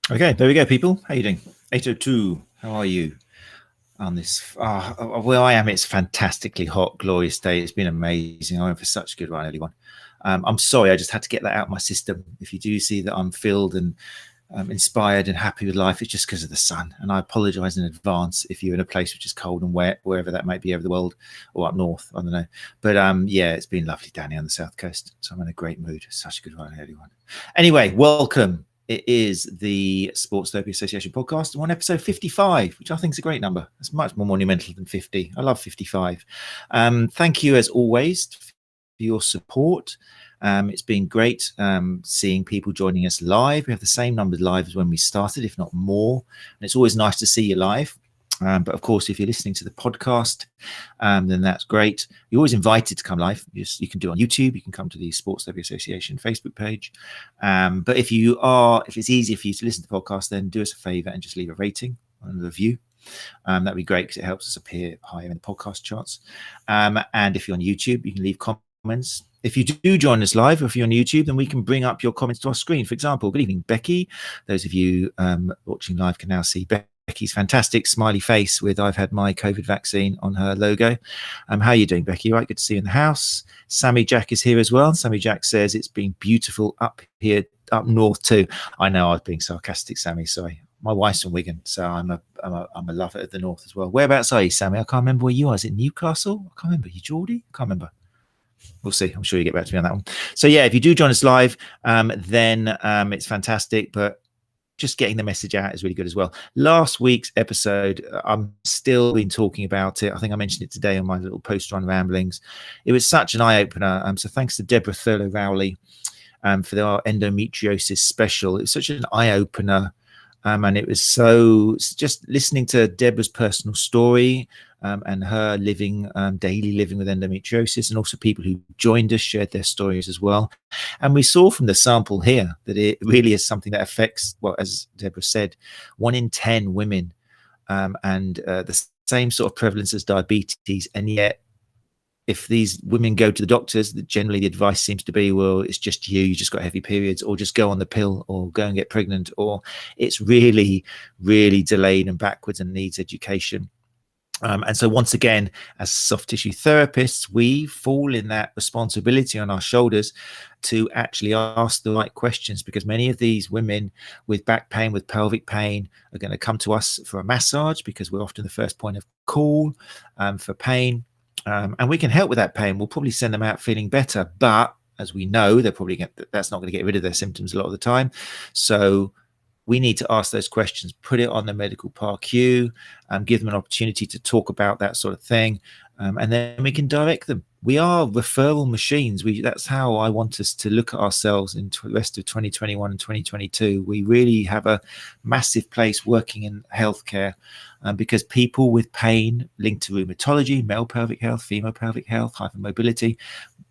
Okay, there we go, people. How you doing? 802, how are you on this? Where I am, it's fantastically hot, glorious day. It's been amazing. I went for such a good run, everyone. I'm sorry, I just had to get that out of my system. If you do see that I'm filled and inspired and happy with life, it's just because of the sun. And I apologize in advance if you're in a place which is cold and wet, wherever that might be over the world or up north. I don't know. But yeah, it's been lovely down here on the south coast. So I'm in a great mood. Such a good run, everyone. Anyway, welcome. It is the Sports Therapy Association podcast. We're on episode 55, which I think is a great number. It's much more monumental than 50. I love 55. Thank you, as always, for your support. It's been great seeing people joining us live. We have the same numbers live as when we started, if not more. And it's always nice to see you live. But of course, if you're listening to the podcast, then that's great. You're always invited to come live. You can do it on YouTube. You can come to the Sports Therapy Association Facebook page. But if it's easier for you to listen to the podcast, then do us a favor and just leave a rating and a review. That'd be great because it helps us appear higher in the podcast charts. And if you're on YouTube, you can leave comments. If you do join us live, or if you're on YouTube, then we can bring up your comments to our screen. For example, good evening, Becky. Those of you watching live can now see Becky's fantastic smiley face with "I've had my COVID vaccine" on her logo. How are you doing, Becky? All right, good to see you in the house. Sammy Jack is here as well. Sammy Jack says it's been beautiful up here, up north too. I know I was being sarcastic, Sammy. Sorry. My wife's from Wigan, so I'm a lover of the north as well. Whereabouts are you, Sammy? I can't remember where you are. Is it Newcastle? I can't remember. You Geordie? I can't remember. We'll see. I'm sure you get back to me on that one. So yeah, if you do join us live, then it's fantastic. But just getting the message out is really good as well. Last week's episode, I'm still been talking about it. I think I mentioned it today on my little post-run ramblings. It was such an eye-opener. So thanks to Deborah Thurlow-Rowley for our endometriosis special. It was such an eye-opener. And it was so just listening to Deborah's personal story and her daily living with endometriosis, and also people who joined us shared their stories as well. And we saw from the sample here that it really is something that affects, well, as Deborah said, 1 in 10 women, and the same sort of prevalence as diabetes. And yet, if these women go to the doctors, generally the advice seems to be, well, it's just you just got heavy periods, or just go on the pill, or go and get pregnant, or it's really, really delayed and backwards and needs education. And so once again, as soft tissue therapists, we fall in that responsibility on our shoulders to actually ask the right questions, because many of these women with back pain, with pelvic pain, are going to come to us for a massage, because we're often the first point of call for pain. And we can help with that pain. We'll probably send them out feeling better, but as we know, that's not going to get rid of their symptoms a lot of the time. So we need to ask those questions, put it on the medical PAR-Q, give them an opportunity to talk about that sort of thing, and then we can direct them. We are referral machines. That's how I want us to look at ourselves in the rest of 2021 and 2022. We really have a massive place working in healthcare, because people with pain linked to rheumatology, male pelvic health, female pelvic health, hypermobility,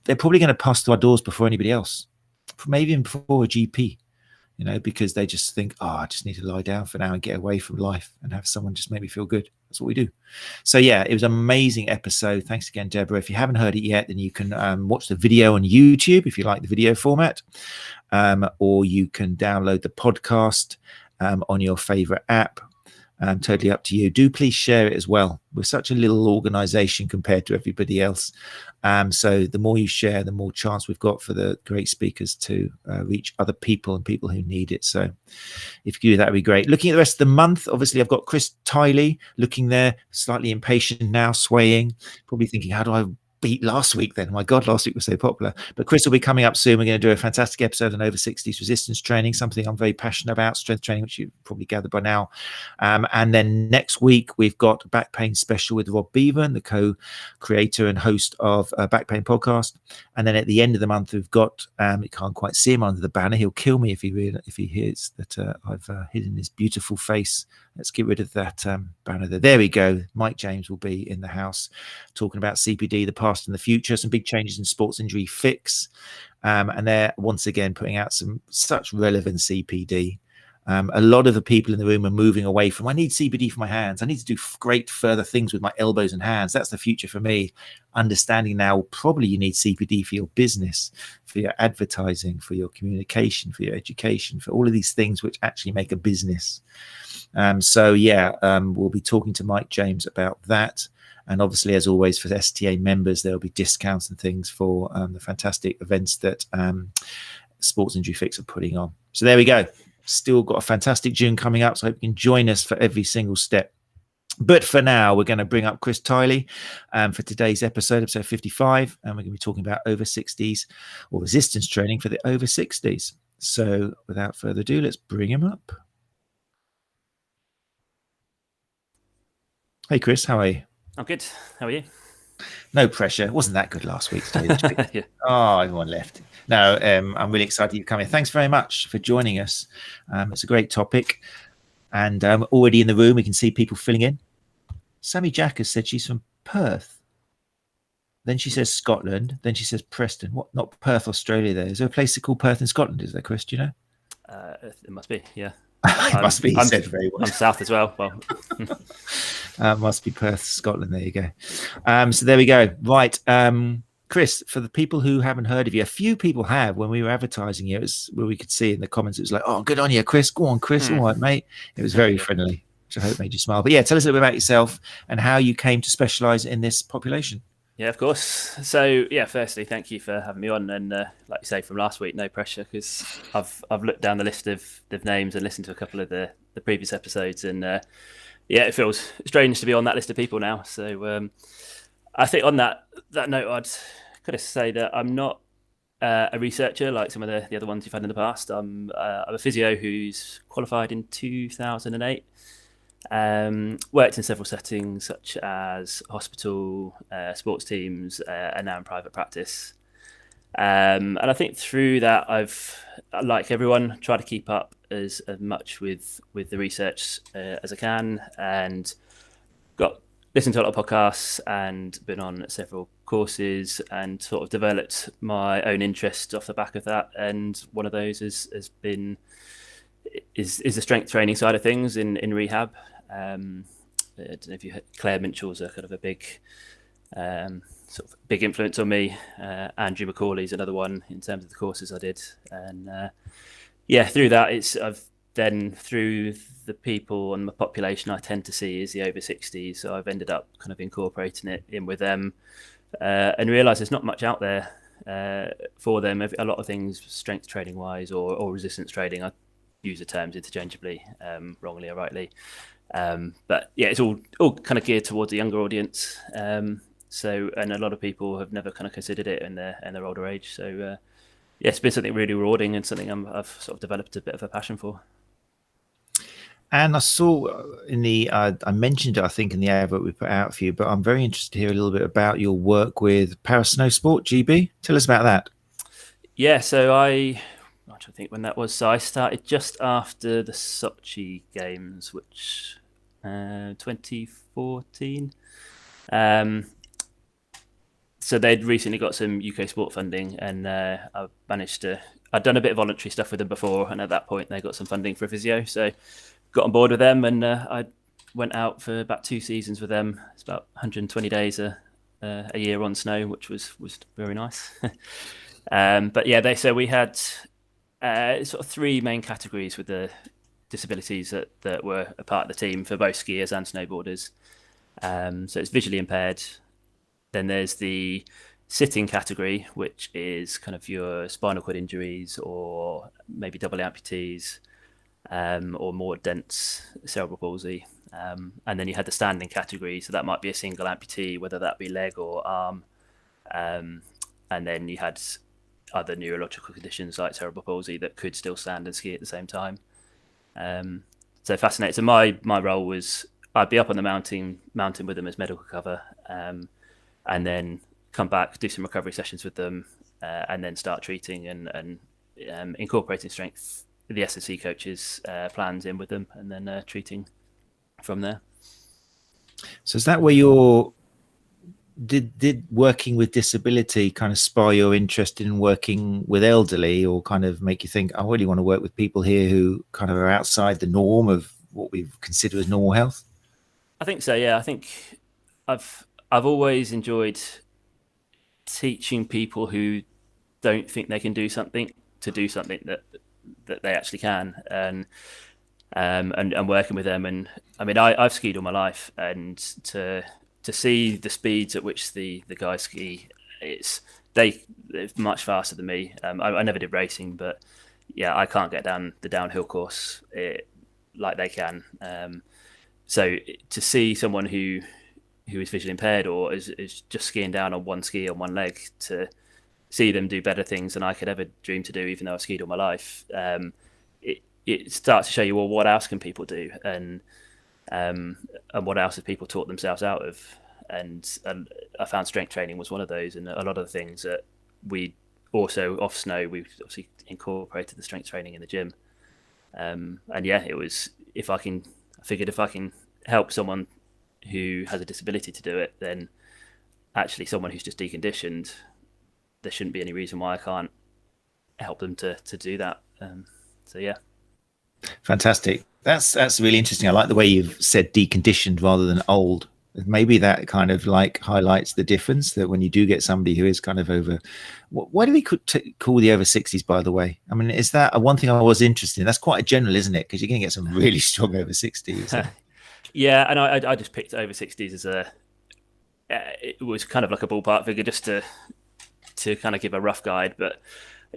they're probably going to pass through our doors before anybody else, maybe even before a GP. Because they just think, I just need to lie down for now and get away from life and have someone just make me feel good. That's what we do. So yeah, it was an amazing episode. Thanks again, Deborah. If you haven't heard it yet, then you can watch the video on YouTube if you like the video format, or you can download the podcast on your favorite app. Totally up to you. Do please share it as well. We're such a little organization compared to everybody else. So the more you share, the more chance we've got for the great speakers to reach other people and people who need it. So if you do that, would be great. Looking at the rest of the month, obviously I've got Chris Tiley looking there, slightly impatient now, swaying, probably thinking, how do I beat last week then? My God, last week was so popular. But Chris will be coming up soon. We're going to do a fantastic episode on over 60s resistance training, something I'm very passionate about, strength training, which you've probably gathered by now. And then next week, we've got a back pain special with Rob Beavan, the co-creator and host of Back Pain Podcast. And then at the end of the month, we've got, you can't quite see him under the banner. He'll kill me if he hears that I've hidden his beautiful face. Let's get rid of that banner there. There we go. Mike James will be in the house talking about CPD, the past and the future, some big changes in sports injury fix. And they're once again putting out some such relevant CPD. A lot of the people in the room are moving away from, I need CPD for my hands. I need to do great further things with my elbows and hands. That's the future for me. Understanding now, probably you need CPD for your business, for your advertising, for your communication, for your education, for all of these things which actually make a business. We'll be talking to Mike James about that. And obviously, as always, for STA members, there'll be discounts and things for the fantastic events that Sports Injury Fix are putting on. So there we go. Still got a fantastic June coming up, so I hope you can join us for every single step. But for now, we're going to bring up Chris Tiley for today's episode 55, and we're going to be talking about over 60s or resistance training for the over 60s. So without further ado, let's bring him up. Hey, Chris, how are you? I'm good. How are you? No pressure. It wasn't that good last week. Yeah. Oh, everyone left. No, I'm really excited you've come here. Thanks very much for joining us. It's a great topic. And already in the room, we can see people filling in. Sammy Jack has said she's from Perth. Then she says Scotland. Then she says Preston. What? Not Perth, Australia there. Is there a place called Perth in Scotland? Is there, Chris? Do you know? It must be, yeah. It must be. Said very well. I'm south as well. Must be Perth, Scotland. There you go. So there we go. Right. Chris, for the people who haven't heard of you, a few people have. When we were advertising you, it was where we could see in the comments, it was like, oh, good on you, Chris. Go on, Chris. All right, mate. It was very friendly, which I hope made you smile. But yeah, tell us a little bit about yourself and how you came to specialize in this population. Yeah, of course. So yeah, firstly, thank you for having me on. And like you say, from last week, no pressure, because I've looked down the list of names and listened to a couple of the previous episodes, and yeah, it feels strange to be on that list of people now. So I think on that note, I'd kind of say that I'm not a researcher like some of the other ones you've had in the past. I'm a physio who's qualified in 2008. Worked in several settings such as hospital, sports teams, and now in private practice. And I think through that, I've, like everyone, tried to keep up as much with the research as I can, and listened to a lot of podcasts and been on several courses and sort of developed my own interest off the back of that. And one of those is the strength training side of things in rehab. I don't know if you heard, Claire Mitchell's a kind of a big sort of big influence on me. Andrew McCauley's another one in terms of the courses I did. And through that, I've then through the people and the population I tend to see is the over 60s. So I've ended up kind of incorporating it in with them and realised there's not much out there for them. A lot of things strength training wise or resistance training, I use the terms interchangeably, wrongly or rightly. But yeah, it's all kind of geared towards a younger audience. And a lot of people have never kind of considered it in their older age. So it's been something really rewarding and something I've sort of developed a bit of a passion for. And I saw in the, I mentioned it, I think, in the advert we put out for you, but I'm very interested to hear a little bit about your work with Parasnowsport, GB. Tell us about that. Yeah, so I'm trying to think when that was. So I started just after the Sochi Games, which 2014. So they'd recently got some UK sport funding, and I managed to. I'd done a bit of voluntary stuff with them before, and at that point they got some funding for a physio. So got on board with them, and I went out for about 2 seasons with them. It's about 120 days a year on snow, which was very nice. But yeah, we had sort of 3 main categories with the disabilities that were a part of the team for both skiers and snowboarders. So it's visually impaired. Then there's the sitting category, which is kind of your spinal cord injuries or maybe double amputees, or more dense cerebral palsy. And then you had the standing category, so that might be a single amputee, whether that be leg or arm. And then you had other neurological conditions like cerebral palsy that could still stand and ski at the same time. So fascinating. So my role was I'd be up on the mountain with them as medical cover, and then come back, do some recovery sessions with them, and then start treating and incorporating strength, the S&C coaches' plans in with them, and then treating from there. So is that where you're did working with disability kind of spur your interest in working with elderly, or kind of make you think, I really want to work with people here who kind of are outside the norm of what we consider as normal health? I think so. Yeah, I think I've always enjoyed teaching people who don't think they can do something to do something that they actually can, and working with them. And I mean, I've skied all my life, and to see the speeds at which the guys ski, they're much faster than me. I never did racing, but yeah, I can't get down the downhill course like they can. So to see someone who is visually impaired or is just skiing down on one ski on one leg, to see them do better things than I could ever dream to do, even though I skied all my life, it starts to show you, well, what else can people do, and what else have people taught themselves out of? And I found strength training was one of those, and a lot of the things that we also off snow, we've obviously incorporated the strength training in the gym. And yeah, it was, I figured if I can help someone who has a disability to do it, then actually someone who's just deconditioned, there shouldn't be any reason why I can't help them to do that. So yeah. Fantastic. That's really interesting. I like the way you've said deconditioned rather than old. Maybe that kind of like highlights the difference, that when you do get somebody who is kind of over, why do we call the over 60s, by the way? I mean, is that one thing I was interested in? That's quite a general, isn't it? Because you're going to get some really strong over 60s. Yeah, and I just picked over 60s as it was kind of like a ballpark figure, just to kind of give a rough guide. But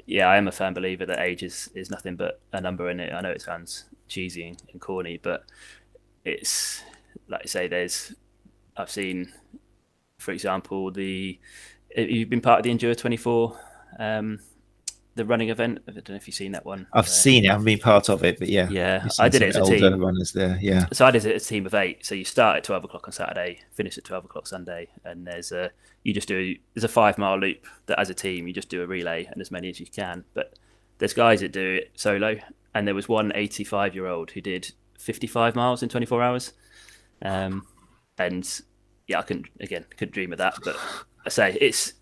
yeah, I am a firm believer that age is nothing but a number in it. I know it sounds cheesy and corny, but it's like I say, I've seen, for example, you've been part of the Endure 24, the running event. I don't know if you've seen that one. I've seen it. I haven't been part of it, but yeah. Yeah, I did it as a team. Runners there, yeah. So I did it as a team of 8. So you start at 12 o'clock on Saturday, finish at 12 o'clock Sunday, and there's a 5-mile loop that as a team you just do a relay, and as many as you can. But there's guys that do it solo, and there was one 85-year-old who did 55 miles in 24 hours. And yeah, I couldn't dream of that. But I say it's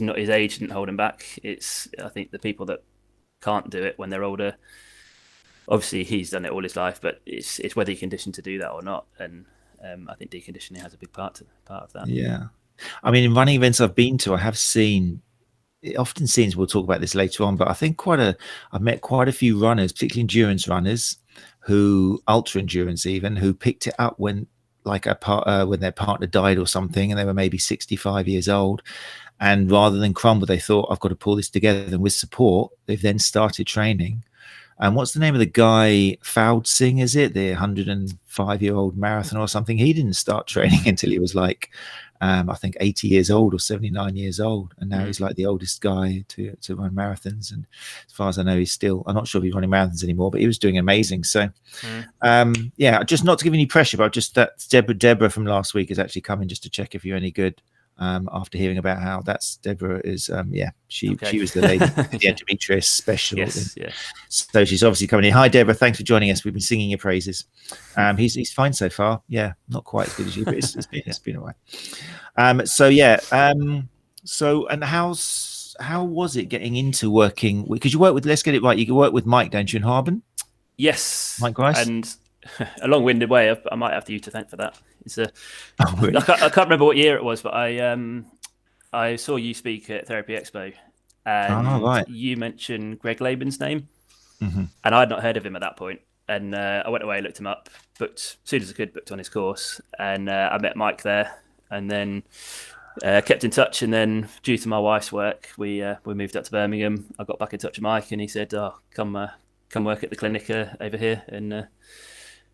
not his age didn't hold him back. I think the people that can't do it when they're older, obviously he's done it all his life, but it's whether you're conditioned to do that or not. And I think deconditioning has a big part of that. Yeah, I mean, in running events I've been to, I have seen. It often seems, we'll talk about this later on, but I think I've met quite a few runners, particularly endurance runners, who ultra endurance even, who picked it up when when their partner died or something, and they were maybe 65 years old, and rather than crumble, they thought, I've got to pull this together. And with support, they've then started training. And what's the name of the guy? Fowd Singh, is it? The 105-year-old marathon or something. He didn't start training until he was like, I think 80 years old or 79 years old. And now he's like the oldest guy to run marathons. And as far as I know, I'm not sure if he's running marathons anymore, but he was doing amazing. So, yeah, just not to give any pressure, but just that Deborah from last week is actually coming just to check if you're any good. After hearing about how Deborah is, she was the lady, the endometriosis specialist. Yes, yeah. So she's obviously coming in. Hi, Deborah. Thanks for joining us. We've been singing your praises. He's fine so far. Yeah, not quite as good as you, but it's been all right. So and how was it getting into working? Because you work with, let's get it right, you work with Mike, don't you, in Harbin? Yes, Mike Grice. And a long-winded way. I might have you to thank for that. It's really? I can't remember what year it was, but I saw you speak at Therapy Expo, and you mentioned Greg Laban's name, and I had not heard of him at that point. And I went away, looked him up, booked as soon as I could, booked on his course, and I met Mike there, and then kept in touch. And then, due to my wife's work, we moved up to Birmingham. I got back in touch with Mike, and he said, "Oh, come work at the clinic over here." And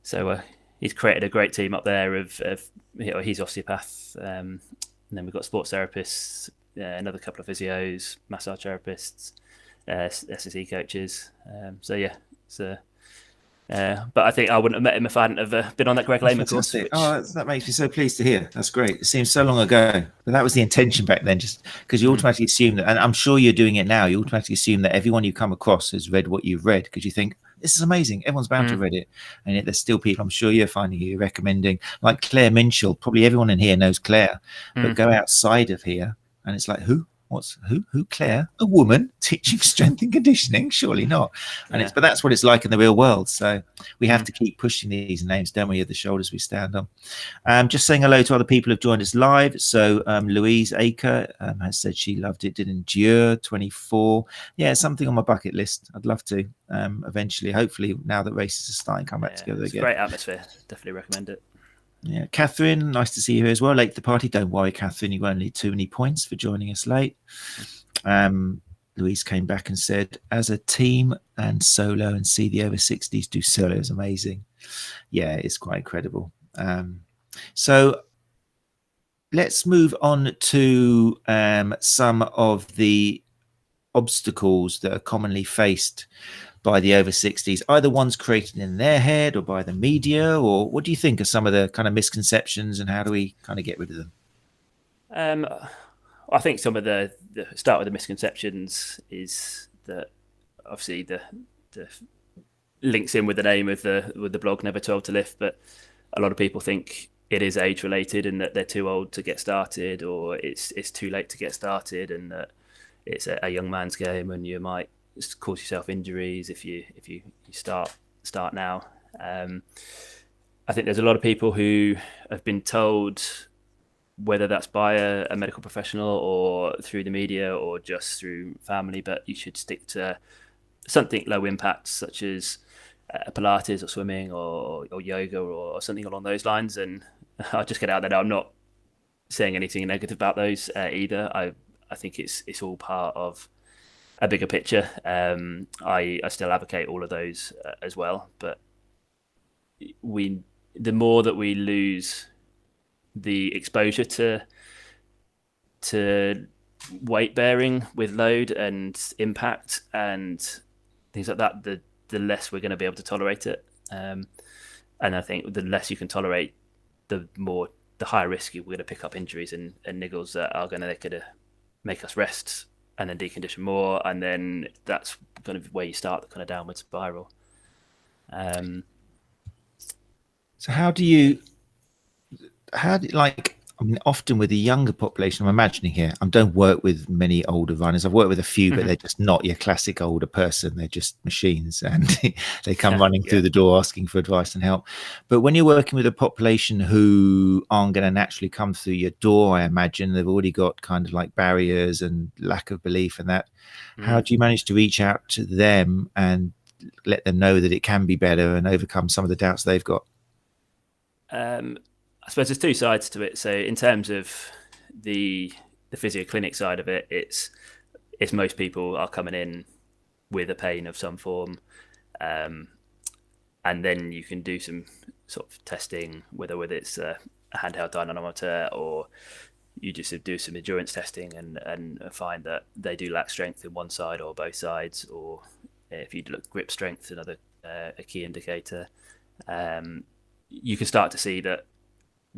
so he's created a great team up there he's osteopath, and then we've got sports therapists, another couple of physios, massage therapists, SSE coaches. So yeah, but I think I wouldn't have met him if I hadn't have been on that Greg Lehman course. That makes me so pleased to hear. That's great. It seems so long ago, but that was the intention back then, just because you automatically assume that, and I'm sure you're doing it now, you automatically assume that everyone you come across has read what you've read, because you think, this is amazing. Everyone's bound to have read it. And yet there's still people, I'm sure you're finding, you're recommending, like Claire Minshall. Probably everyone in here knows Claire, but go outside of here and it's like, who? What's who? Claire, a woman teaching strength and conditioning? Surely not. And but that's what it's like in the real world. So we have to keep pushing these names, don't we, at the shoulders we stand on. Just saying hello to other people who've joined us live. So Louise Aker has said she loved it. Did Endure 24. Yeah, something on my bucket list. I'd love to eventually. Hopefully, now that races are starting, come back together again. Great atmosphere. Definitely recommend it. Yeah, Catherine, nice to see you here as well. Late to the party. Don't worry, Catherine, you won't need too many points for joining us late. Louise came back and said, as a team and solo, and see the over 60s do solo is amazing. Yeah, it's quite incredible. So let's move on to some of the obstacles that are commonly faced by the over 60s, either ones created in their head or by the media, or what do you think are some of the kind of misconceptions and how do we kind of get rid of them? I think some of the start with the misconceptions is that obviously the links in with the name of the blog Never Too Old to Lift, but a lot of people think it is age related and that they're too old to get started, or it's too late to get started, and that it's a young man's game and you might cause yourself injuries if you start now. I think there's a lot of people who have been told, whether that's by a medical professional or through the media or just through family, but you should stick to something low impact, such as Pilates or swimming or yoga or something along those lines. And I'll just get out there. I'm not saying anything negative about those either. I think it's all part of a bigger picture. I still advocate all of those as well, but the more that we lose the exposure to weight bearing with load and impact and things like that, the less we're going to be able to tolerate it. And I think the less you can tolerate, the higher risk you're going to pick up injuries and niggles that are going to make us rest and then decondition more, and then that's kind of where you start the kind of downward spiral. So how do you like, I mean, often with the younger population, I'm imagining here, I don't work with many older runners. I've worked with a few, but they're just not your classic older person. They're just machines, and they come running through the door asking for advice and help. But when you're working with a population who aren't going to naturally come through your door, I imagine they've already got kind of like barriers and lack of belief and that. How do you manage to reach out to them and let them know that it can be better and overcome some of the doubts they've got? I suppose there's two sides to it. So in terms of the physio clinic side of it, it's most people are coming in with a pain of some form, and then you can do some sort of testing, whether it's a handheld dynamometer or you just do some endurance testing and find that they do lack strength in one side or both sides, or if you look grip strength, another a key indicator, you can start to see that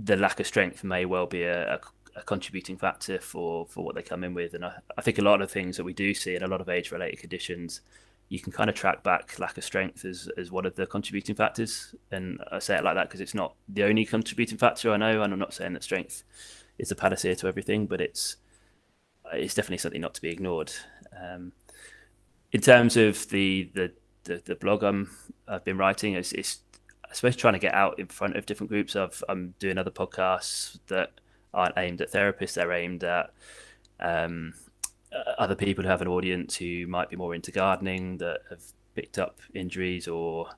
the lack of strength may well be a contributing factor for what they come in with. And I think a lot of things that we do see in a lot of age-related conditions, you can kind of track back lack of strength as one of the contributing factors. And I say it like that because it's not the only contributing factor, I know, and I'm not saying that strength is the panacea to everything, but it's definitely something not to be ignored. In terms of the blog I've been writing, it's I suppose trying to get out in front of different groups. I'm doing other podcasts that aren't aimed at therapists. They're aimed at other people who have an audience who might be more into gardening, that have picked up injuries, or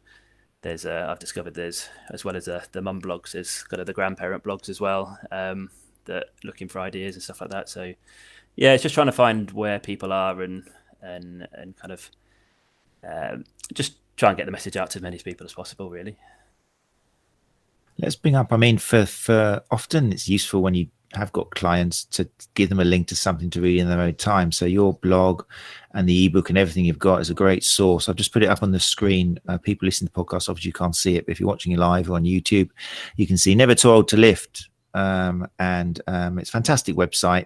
I've discovered there's, as well as the mum blogs, there's kind of the grandparent blogs as well, that looking for ideas and stuff like that. So yeah, it's just trying to find where people are and kind of just try and get the message out to as many people as possible, really. Let's bring up, I mean, for often it's useful when you have got clients to give them a link to something to read in their own time. So your blog and the ebook and everything you've got is a great source. I've just put it up on the screen. People listening to podcasts, obviously you can't see it, but if you're watching it live or on YouTube, you can see Never Too Old to Lift. It's a fantastic website.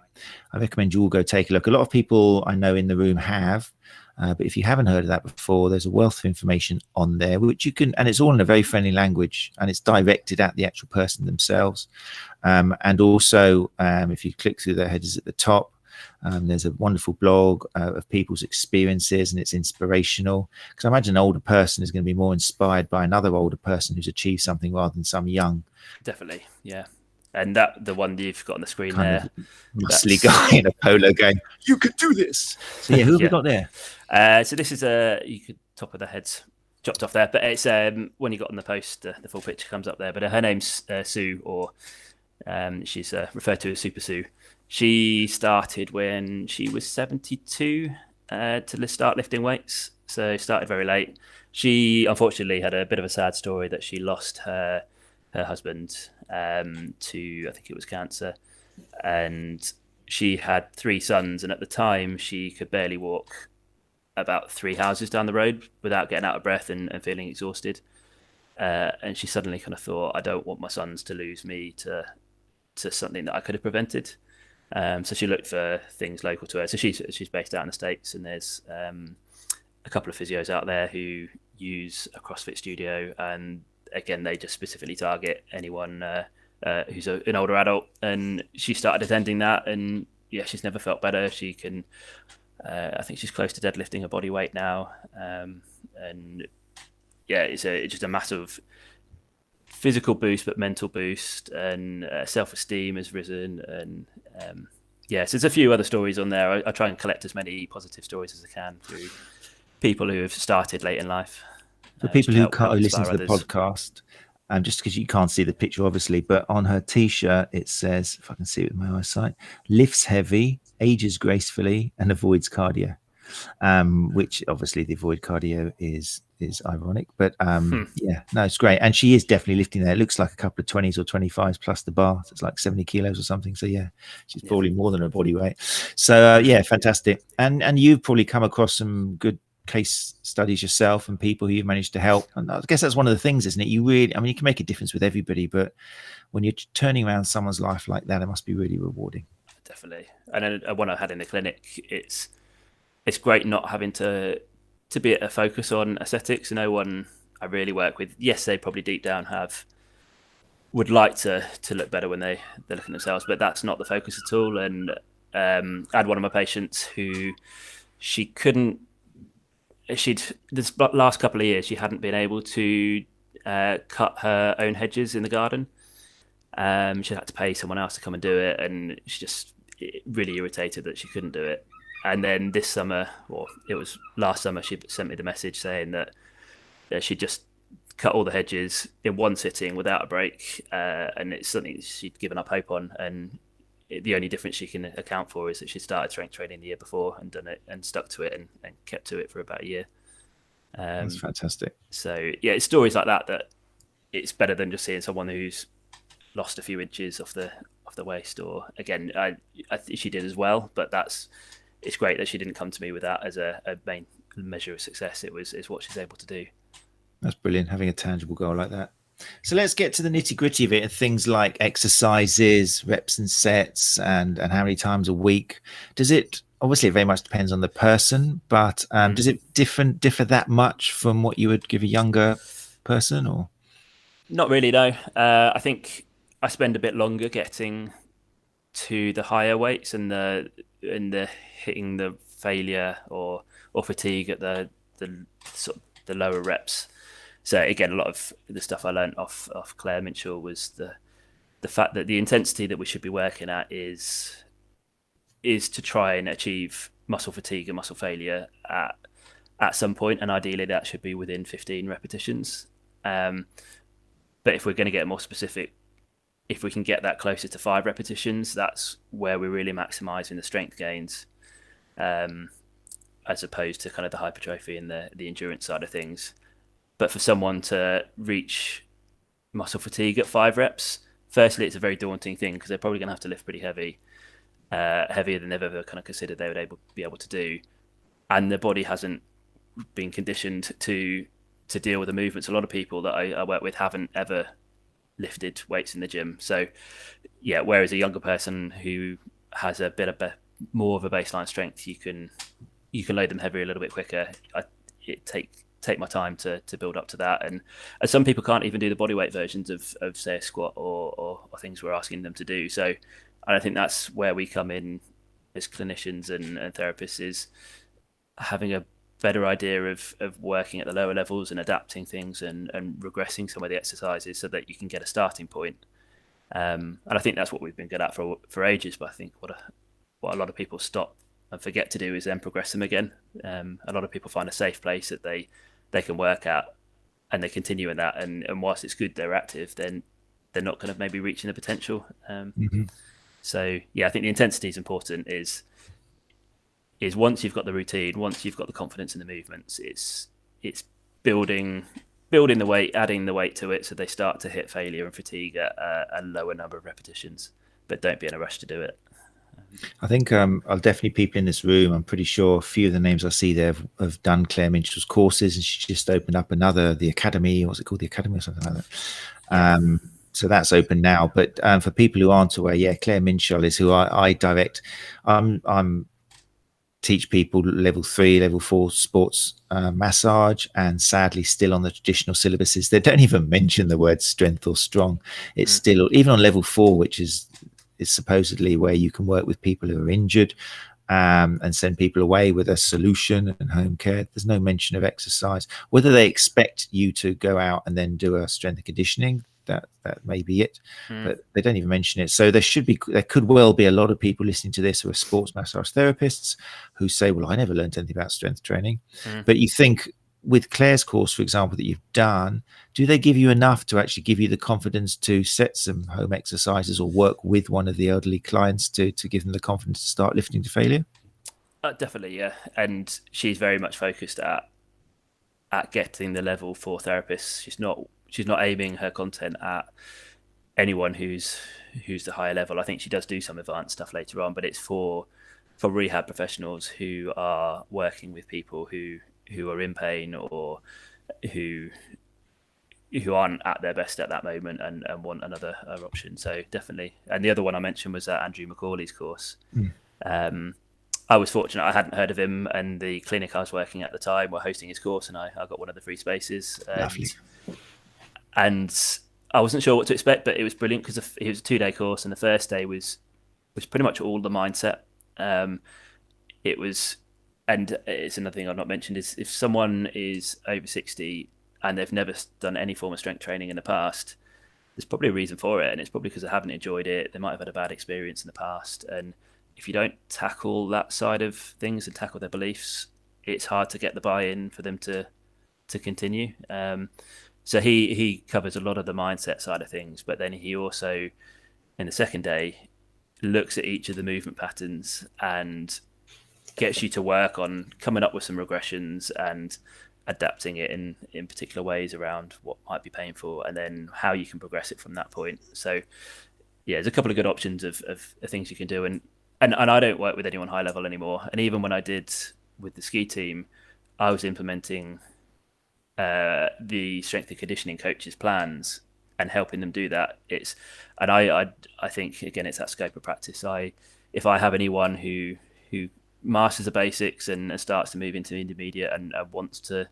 I recommend you all go take a look. A lot of people I know in the room have. But if you haven't heard of that before, there's a wealth of information on there, which you can, and it's all in a very friendly language, and it's directed at the actual person themselves. And also, if you click through the headers at the top, there's a wonderful blog of people's experiences, and it's inspirational, because I imagine an older person is going to be more inspired by another older person who's achieved something rather than some young. Definitely, yeah. And that the one you've got on the screen kind there, of muscly guy in a polo going, "You can do this." So yeah, who have we got there? So this is you could top of the head's chopped off there, but it's when you got on the post, the full picture comes up there. But her name's Sue, or she's referred to as Super Sue. She started when she was 72 to start lifting weights. So started very late. She unfortunately had a bit of a sad story that she lost her husband to, I think it was cancer, and she had 3 sons, and at the time she could barely walk about 3 houses down the road without getting out of breath and feeling exhausted. And she suddenly kind of thought, I don't want my sons to lose me to something that I could have prevented. So she looked for things local to her. So she's based out in the States, and there's a couple of physios out there who use a CrossFit studio, and again, they just specifically target anyone who's an older adult. And she started attending that, and yeah, she's never felt better. She can, I think she's close to deadlifting her body weight now, and yeah, it's just a massive physical boost, but mental boost, and self-esteem has risen, and yeah, so there's a few other stories on there. I try and collect as many positive stories as I can through people who have started late in life. For people who listen to the podcast, just because you can't see the picture, obviously, but on her T-shirt it says, if I can see it with my eyesight, lifts heavy, ages gracefully, and avoids cardio. Which obviously the avoid cardio is ironic, but yeah, no, it's great. And she is definitely lifting there. It looks like a couple of 20s or 25s plus the bar. So it's like 70 kilos or something. So yeah, she's probably more than her body weight. So yeah, fantastic. And you've probably come across some good case studies yourself and people who you've managed to help. And I guess that's one of the things, isn't it? You really, I mean, you can make a difference with everybody, but when you're turning around someone's life like that, it must be really rewarding. Definitely. And then one I had in the clinic, it's great not having to be a focus on aesthetics. No one I really work with, yes, they probably deep down would like to look better when they're looking at themselves, but that's not the focus at all. And I had one of my patients who this last couple of years, she hadn't been able to cut her own hedges in the garden. She had to pay someone else to come and do it, and she just really irritated that she couldn't do it. And then this summer, or it was last summer, she sent me the message saying that she just cut all the hedges in one sitting without a break, and it's something she'd given up hope on. And the only difference she can account for is that she started strength training the year before and done it and stuck to it and kept to it for about a year. That's fantastic. So yeah, it's stories like that it's better than just seeing someone who's lost a few inches off the waist. Or again, I think she did as well, but it's great that she didn't come to me with that as a main measure of success. It's what she's able to do. That's brilliant, having a tangible goal like that. So let's get to the nitty gritty of it, and things like exercises, reps and sets, and how many times a week. Does it, obviously it very much depends on the person, but does it differ that much from what you would give a younger person, or? Not really, no. I think I spend a bit longer getting to the higher weights and the hitting the failure or fatigue at the sort of the lower reps. So again, a lot of the stuff I learned off Claire Minchell was the fact that the intensity that we should be working at is to try and achieve muscle fatigue and muscle failure at some point, and ideally that should be within 15 repetitions. But if we're going to get more specific, if we can get that closer to 5 repetitions, that's where we're really maximizing the strength gains, as opposed to kind of the hypertrophy and the endurance side of things. But for someone to reach muscle fatigue at 5 reps, firstly, it's a very daunting thing because they're probably going to have to lift pretty heavy, heavier than they've ever kind of considered they would be able to do. And the body hasn't been conditioned to deal with the movements. A lot of people that I work with haven't ever lifted weights in the gym. So yeah, whereas a younger person who has a bit of more of a baseline strength, you can you can load them heavier a little bit quicker. It take my time to build up to that, and some people can't even do the bodyweight versions of say a squat or things we're asking them to do. So I think that's where we come in as clinicians and therapists, is having a better idea of working at the lower levels and adapting things and regressing some of the exercises so that you can get a starting point. And I think that's what we've been good at for ages. But I think what a lot of people stop and forget to do is then progress them again. A lot of people find a safe place that they can work at, and they continue in that. And whilst it's good they're active, then they're not kind of maybe reaching the potential. So yeah, I think the intensity is important. Is once you've got the routine, once you've got the confidence in the movements, it's building the weight, adding the weight to it, so they start to hit failure and fatigue at a lower number of repetitions. But don't be in a rush to do it. I think I'll definitely, people in this room, I'm pretty sure a few of the names I see there have done Claire Minstrel's courses, and she just opened up the Academy, what's it called, the Academy or something like that. So that's open now. But for people who aren't aware, yeah, Claire Minstrel is who I direct. I'm teach people level 3, level 4 sports massage, and sadly still on the traditional syllabuses. They don't even mention the word strength or strong. It's still, even on level 4, which is supposedly where you can work with people who are injured and send people away with a solution and home care. There's no mention of exercise. Whether they expect you to go out and then do a strength and conditioning, that may be it, but they don't even mention it. So there could well be a lot of people listening to this who are sports massage therapists who say, well, I never learned anything about strength training. But you think, with Claire's course, for example, that you've done, do they give you enough to actually give you the confidence to set some home exercises or work with one of the elderly clients to give them the confidence to start lifting to failure? Definitely, yeah. And she's very much focused at getting the level 4 therapists. She's not aiming her content at anyone who's the higher level. I think she does do some advanced stuff later on, but it's for rehab professionals who are working with people who are in pain or who aren't at their best at that moment and want another option. So definitely. And the other one I mentioned was Andrew McCauley's course. I was fortunate, I hadn't heard of him, and the clinic I was working at the time were hosting his course, and I got one of the free spaces. Lovely. And I wasn't sure what to expect, but it was brilliant because it was a 2-day course, and the first day was pretty much all the mindset. It was, and it's another thing I've not mentioned, is if someone is over 60 and they've never done any form of strength training in the past, there's probably a reason for it, and it's probably because they haven't enjoyed it. They might have had a bad experience in the past, and if you don't tackle that side of things and tackle their beliefs, it's hard to get the buy-in for them to continue. So he covers a lot of the mindset side of things, but then he also, in the second day, looks at each of the movement patterns and gets you to work on coming up with some regressions and adapting it in particular ways around what might be painful, and then how you can progress it from that point. So yeah, there's a couple of good options of things you can do. And I don't work with anyone high level anymore. And even when I did with the ski team, I was implementing the strength and conditioning coaches' plans and helping them do that. I think again, it's that scope of practice. If I have anyone who masters the basics and starts to move into the intermediate and wants to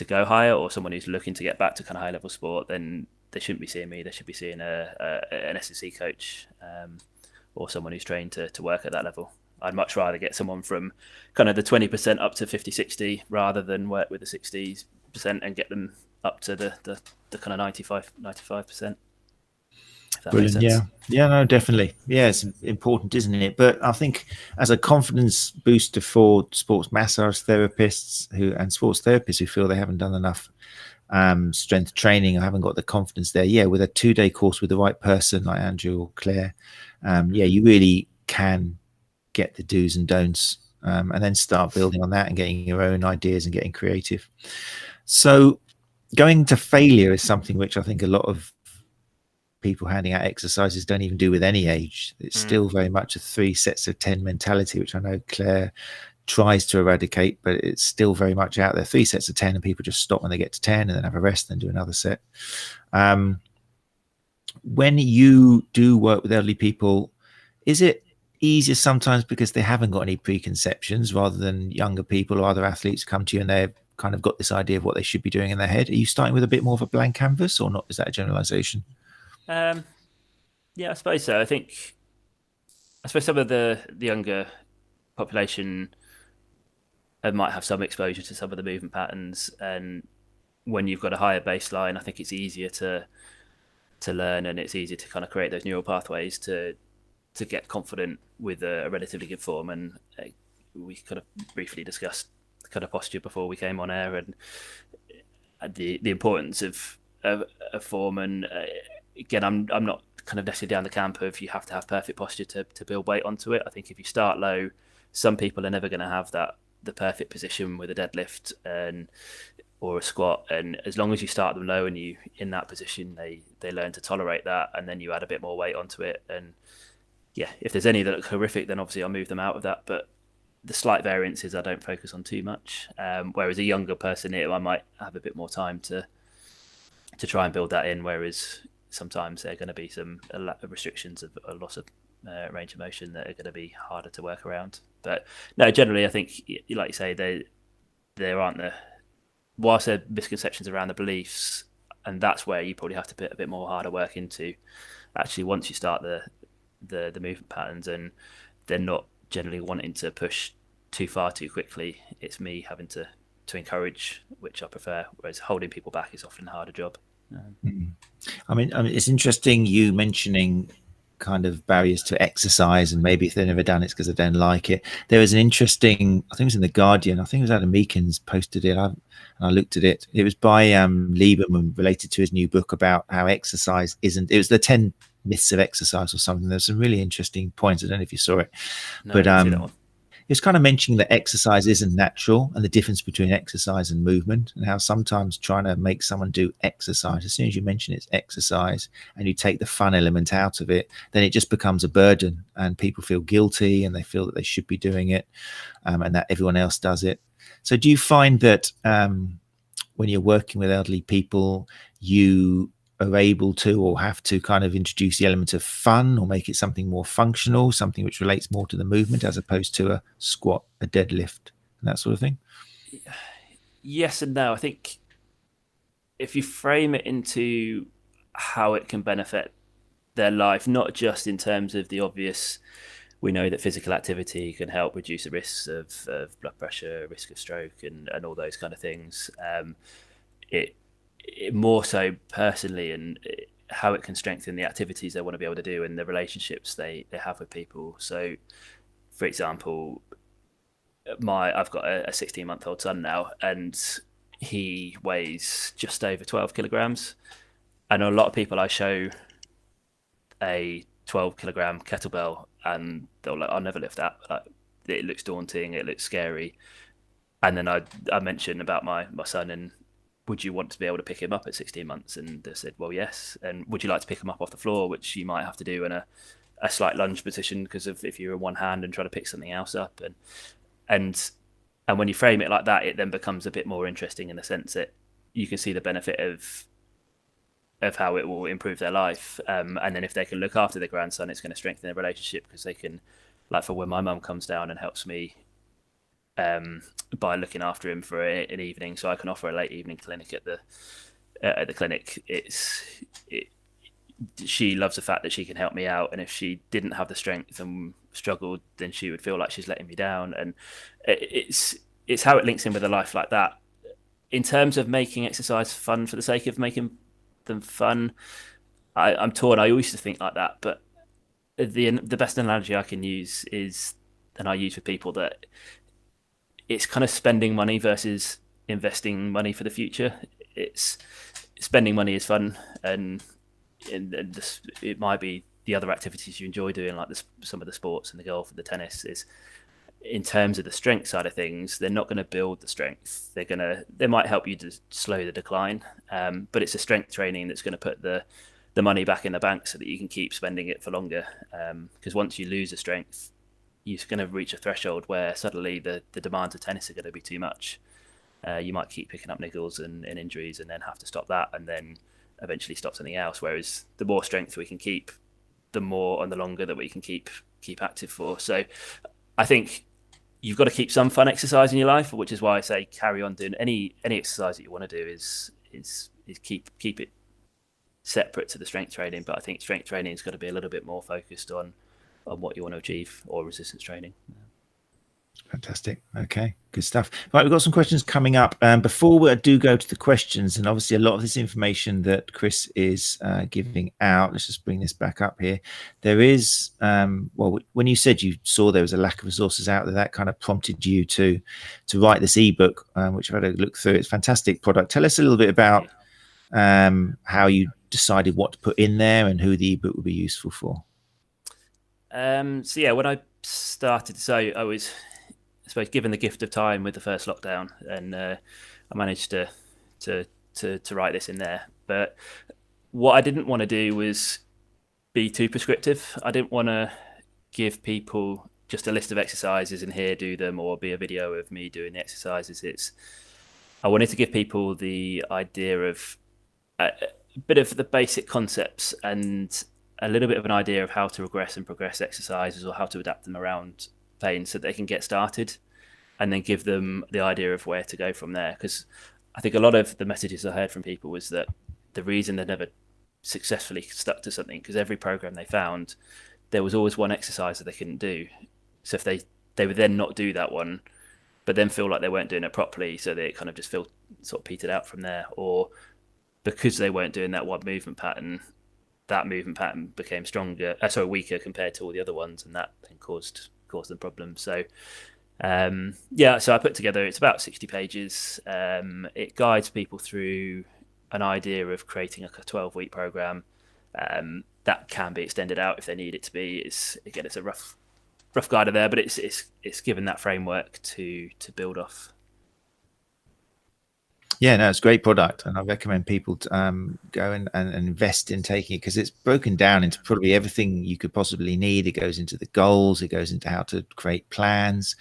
go higher, or someone who's looking to get back to kind of high level sport, then they shouldn't be seeing me. They should be seeing an S&C coach or someone who's trained to work at that level. I'd much rather get someone from kind of the 20% up to 50-60 rather than work with the 60% and get them up to the kind of 95%. Brilliant. Yeah, no, definitely. Yeah, it's important, isn't it? But I think as a confidence booster for sports massage therapists and sports therapists who feel they haven't done enough strength training, I haven't got the confidence there. Yeah, with a 2-day course with the right person like Andrew or Claire, you really can get the do's and don'ts, and then start building on that and getting your own ideas and getting creative. So going to failure is something which I think a lot of people handing out exercises don't even do with any age. It's still very much a 3 sets of 10 mentality, which I know Claire tries to eradicate, but it's still very much out there. 3 sets of 10, and people just stop when they get to 10 and then have a rest and do another set. When you do work with elderly people, is it easier sometimes because they haven't got any preconceptions, rather than younger people or other athletes come to you and they've kind of got this idea of what they should be doing in their head? Are you starting with a bit more of a blank canvas, or not? Is that a generalization? Um, yeah, I suppose so. I suppose some of the younger population might have some exposure to some of the movement patterns, and when you've got a higher baseline, I think it's easier to learn, and it's easier to kind of create those neural pathways to get confident with a relatively good form. And we kind of briefly discussed kind of posture before we came on air, and the importance of form. And again, I'm not kind of necessarily down the camp of you have to have perfect posture to build weight onto it. I think if you start low, some people are never going to have the perfect position with a deadlift and or a squat, and as long as you start them low and you in that position, they learn to tolerate that, and then you add a bit more weight onto it. And yeah, if there's any that look horrific, then obviously I'll move them out of that. But the slight variances I don't focus on too much. Whereas a younger person, I might have a bit more time to try and build that in. Whereas sometimes there are going to be some restrictions of a loss of range of motion that are going to be harder to work around. But no, generally I think, like you say, there aren't whilst there are misconceptions around the beliefs, and that's where you probably have to put a bit more harder work into. Actually, once you start the movement patterns, and they're not generally wanting to push too far too quickly, it's me having to encourage, which I prefer, whereas holding people back is often a harder job. I mean, it's interesting you mentioning kind of barriers to exercise, and maybe if they've never done it, it's because they don't like it. There was an interesting, I think it was in the Guardian, I think it was Adam Meakins posted it, and I looked at it. It was by Lieberman, related to his new book about how exercise isn't. It was the 10 myths of exercise or something. There's some really interesting points. I don't know if you saw it, No, but I didn't see that one. it's kind of mentioning that exercise isn't natural, and the difference between exercise and movement, and how sometimes trying to make someone do exercise, as soon as you mention it's exercise and you take the fun element out of it, then it just becomes a burden, and people feel guilty and they feel that they should be doing it, and that everyone else does it. So do you find that when you're working with elderly people, you are able to or have to kind of introduce the element of fun, or make it something more functional, something which relates more to the movement as opposed to a squat, a deadlift, and that sort of thing? Yes and no. I think if you frame it into how it can benefit their life, not just in terms of the obvious, we know that physical activity can help reduce the risks of blood pressure, risk of stroke, and all those kind of things. It more so personally, and how it can strengthen the activities they want to be able to do and the relationships they have with people. So, for example, I've got a 16-month-old son now, and he weighs just over 12 kilograms. And a lot of people I show a 12-kilogram kettlebell, and they're like, "I'll never lift that. Like, it looks daunting. It looks scary." And then I mentioned about my son, and would you want to be able to pick him up at 16 months? And they said, well, yes. And would you like to pick him up off the floor, which you might have to do in a slight lunge position because of if you're in one hand and try to pick something else up. And when you frame it like that, it then becomes a bit more interesting in the sense that you can see the benefit of how it will improve their life. And then if they can look after their grandson, it's going to strengthen their relationship, because they can, like for when my mum comes down and helps me by looking after him for an evening, so I can offer a late evening clinic at the clinic. She loves the fact that she can help me out, and if she didn't have the strength and struggled, then she would feel like she's letting me down. And it's how it links in with a life like that. In terms of making exercise fun for the sake of making them fun, I'm torn. I used to think like that, but the best analogy I can use is, and I use for people, that it's kind of spending money versus investing money for the future. It's spending money is fun, and it might be the other activities you enjoy doing, like some of the sports and the golf and the tennis. Is in terms of the strength side of things, they're not going to build the strength. They might help you to slow the decline, but it's a strength training that's going to put the money back in the bank so that you can keep spending it for longer. Because once you lose the strength, you're going to reach a threshold where suddenly the demands of tennis are going to be too much. You might keep picking up niggles and injuries, and then have to stop that, and then eventually stop something else. Whereas the more strength we can keep, the more and the longer that we can keep keep active for. So I think you've got to keep some fun exercise in your life, which is why I say carry on doing any exercise that you want to do is keep it separate to the strength training. But I think strength training has got to be a little bit more focused on what you want to achieve, or resistance training. Fantastic. Okay, good stuff. Right, we've got some questions coming up. Before we do go to the questions, and obviously a lot of this information that Chris is giving out, let's just bring this back up here. There is, well, when you said you saw there was a lack of resources out there, that kind of prompted you to write this ebook, which I've had a look through. It's a fantastic product. Tell us a little bit about how you decided what to put in there and who the ebook would be useful for. So yeah, when I started, so I was, I suppose, given the gift of time with the first lockdown, and I managed to write this in there. But what I didn't want to do was be too prescriptive. I didn't want to give people just a list of exercises and here do them, or be a video of me doing the exercises. I wanted to give people the idea of a bit of the basic concepts and a little bit of an idea of how to regress and progress exercises, or how to adapt them around pain, so they can get started, and then give them the idea of where to go from there. Because I think a lot of the messages I heard from people was that the reason they never successfully stuck to something, because every program they found, there was always one exercise that they couldn't do. So if they would then not do that one, but then feel like they weren't doing it properly, so they kind of just feel sort of petered out from there. Or because they weren't doing that one movement pattern, that movement pattern became weaker compared to all the other ones, and that then caused them problems. So so I put together, it's about 60 pages. It guides people through an idea of creating a 12-week program that can be extended out if they need it to be. It's a rough guide of there, but it's given that framework to build off. Yeah, no, it's a great product, and I recommend people to, go and invest in taking it, because it's broken down into probably everything you could possibly need. It goes into the goals, it goes into how to create plans,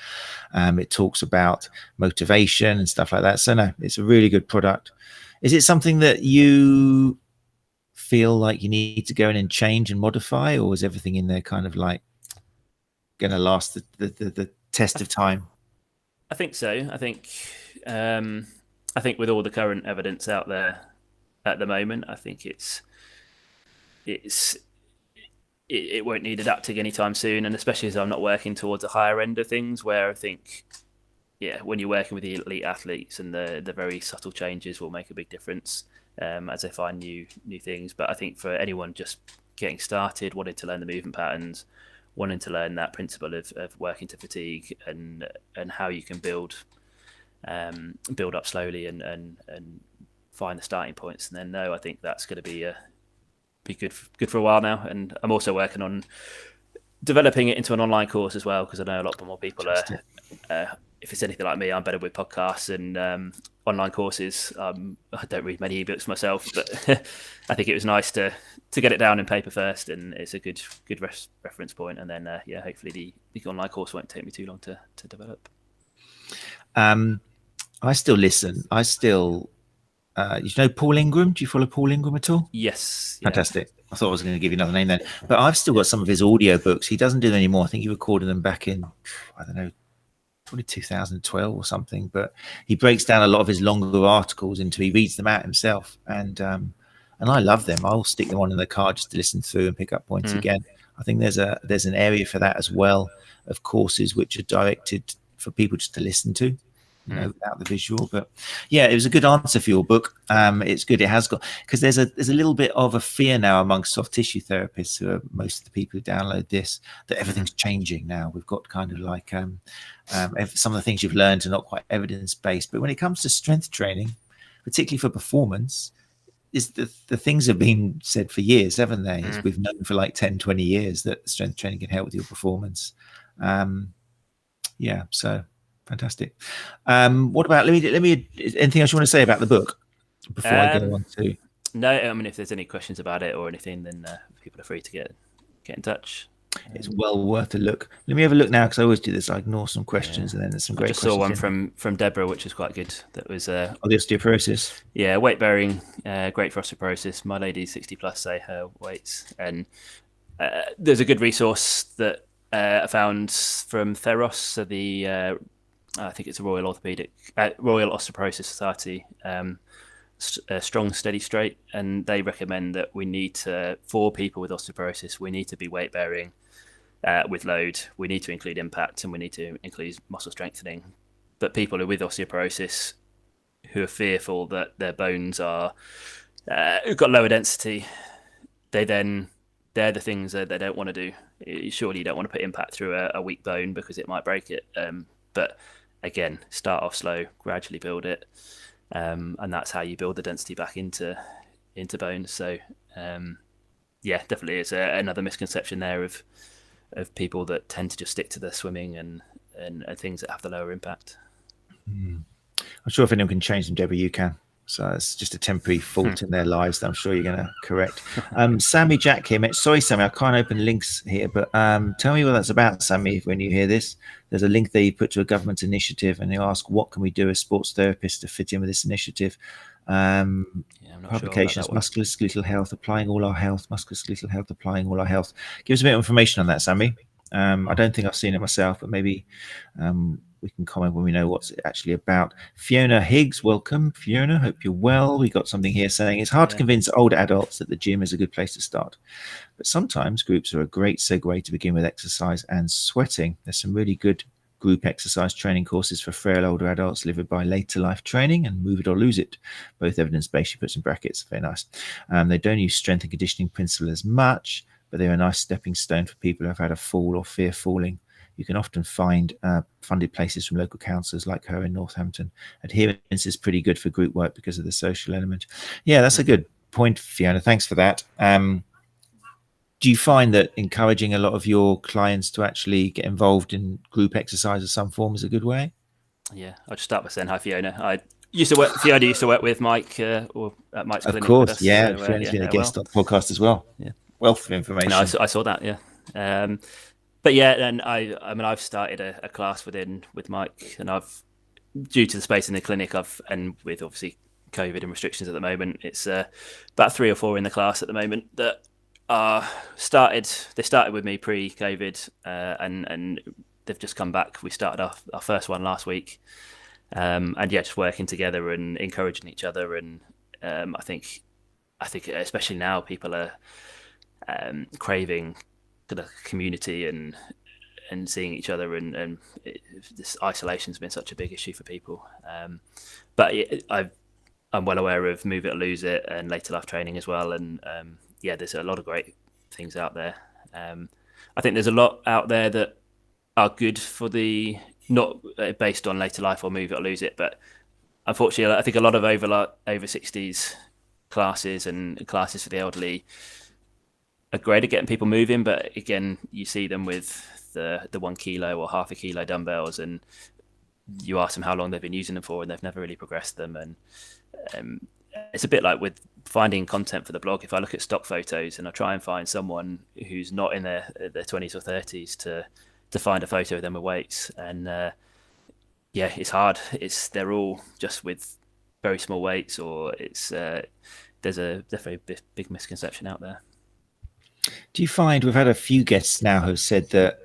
it talks about motivation and stuff like that. So no, it's a really good product. Is it something that you feel like you need to go in and change and modify, or is everything in there kind of like going to last the test of time? I think so. I think with all the current evidence out there at the moment, I think it won't need adapting anytime soon, and especially as I'm not working towards a higher end of things, where I think, when you're working with the elite athletes, and the very subtle changes will make a big difference as they find new things. But I think for anyone just getting started, wanting to learn the movement patterns, wanting to learn that principle of working to fatigue, and how you can build up slowly and find the starting points, and then I think that's going to be good for a while now. And I'm also working on developing it into an online course as well, because I know a lot more people are, if it's anything like me, I'm better with podcasts and online courses. I don't read many ebooks myself, but I think it was nice to get it down in paper first, and it's a good reference point. And then hopefully the online course won't take me too long to develop. I still listen. You know Paul Ingram? Do you follow Paul Ingram at all? Yes. Yeah. Fantastic. I thought I was going to give you another name then, but I've still got some of his audio books. He doesn't do them anymore. I think he recorded them back in, I don't know, probably 2012 or something. But he breaks down a lot of his longer articles he reads them out himself, and I love them. I'll stick them on in the car just to listen through and pick up points again. I think there's an area for that as well, of courses which are directed for people just to listen to, without the visual. But yeah, it was a good answer for your book. It's good. It has got, because there's a little bit of a fear now among soft tissue therapists, who are most of the people who download this, that everything's changing now. We've got kind of like some of the things you've learned are not quite evidence based, but when it comes to strength training, particularly for performance, is the things have been said for years, haven't they? We've known for like 10, 20 years that strength training can help with your performance. So fantastic. What about, let me anything else you want to say about the book before I go on to? No, I mean, if there's any questions about it or anything, then people are free to get in touch. It's well worth a look. Let me have a look now, because I always do this. I ignore some questions, and then there's some great questions. I just saw one from Deborah, which was quite good. That was the osteoporosis. Yeah, weight bearing, great for osteoporosis. My lady's 60 plus, say her weights, and there's a good resource that I found from Theros, so the I think it's a Royal Osteoporosis Society, strong, steady, straight, and they recommend that we need to, for people with osteoporosis, we need to be weight bearing with load. We need to include impact, and we need to include muscle strengthening. But people who are with osteoporosis who are fearful that their bones are got lower density, they're the things that they don't want to do. Surely you don't want to put impact through a weak bone because it might break it. But again, start off slow, gradually build it, and that's how you build the density back into bones. So definitely it's another misconception there of people that tend to just stick to the swimming and things that have the lower impact. I'm sure if anyone can change them, Deborah, you can. So it's just a temporary fault in their lives that I'm sure you're going to correct. Sammy Jack here. Sorry, Sammy, I can't open links here, but tell me what that's about, Sammy, when you hear this. There's a link there you put to a government initiative, and you ask, what can we do as sports therapists to fit in with this initiative? Publications, sure musculoskeletal health, applying all our health, musculoskeletal health, applying all our health. Give us a bit of information on that, Sammy. I don't think I've seen it myself, but maybe we can comment when we know what's it actually about. Fiona Higgs, welcome. Fiona, hope you're well. We got something here saying it's hard to convince older adults that the gym is a good place to start, but sometimes groups are a great segue to begin with exercise and sweating. There's some really good group exercise training courses for frail older adults delivered by Later Life Training and Move It or Lose It, both evidence-based. She puts in brackets, very nice. They don't use strength and conditioning principle as much, but they're a nice stepping stone for people who have had a fall or fear falling. You can often find funded places from local councils like her in Northampton. Adherence is pretty good for group work because of the social element. Yeah, that's a good point, Fiona. Thanks for that. Do you find that encouraging a lot of your clients to actually get involved in group exercise of some form is a good way? Yeah, I'll just start by saying hi, Fiona. Fiona used to work with Mike or at Mike's clinic. Of course, with us, yeah. So, Fiona's been a guest on the podcast as well. Yeah, wealth of information. No, I saw that. Yeah. But yeah, and I've started a class with Mike, and I've, due to the space in the clinic, and with obviously COVID and restrictions at the moment, it's about 3 or 4 in the class at the moment that started with me pre-COVID, and they've just come back. We started our first one last week, and just working together and encouraging each other, and I think especially now people are craving the community and seeing each other, and this isolation's been such a big issue for people. But I'm well aware of Move It or Lose It and Later Life Training as well, and there's a lot of great things out there. I think there's a lot out there that are good for the, not based on Later Life or Move It or Lose It, but unfortunately I think a lot of over 60s classes and classes for the elderly are great at getting people moving, but again, you see them with the 1 kilo or half a kilo dumbbells, and you ask them how long they've been using them for, and they've never really progressed them. And it's a bit like with finding content for the blog. If I look at stock photos and I try and find someone who's not in their 20s or 30s to find a photo of them with weights, and it's hard. They're all just with very small weights, or there's a definitely big misconception out there. Do you find, we've had a few guests now who've said that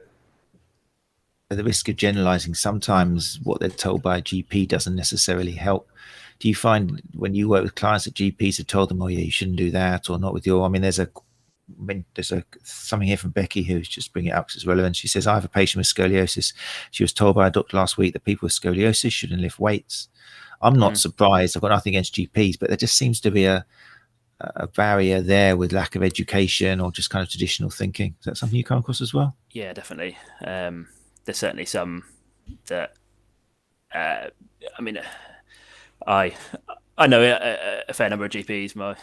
at the risk of generalizing, sometimes what they're told by a GP doesn't necessarily help? Do you find when you work with clients that GPs have told them, oh yeah, you shouldn't do that, or not with your, there's something here from Becky who's just bringing it up because it's relevant. She says, I have a patient with scoliosis. She was told by a doctor last week that people with scoliosis shouldn't lift weights. I'm not surprised. I've got nothing against GPs, but there just seems to be a barrier there with lack of education or just kind of traditional thinking. Is that something you come across as well? Yeah, definitely. There's certainly some that I know a fair number of GPs. My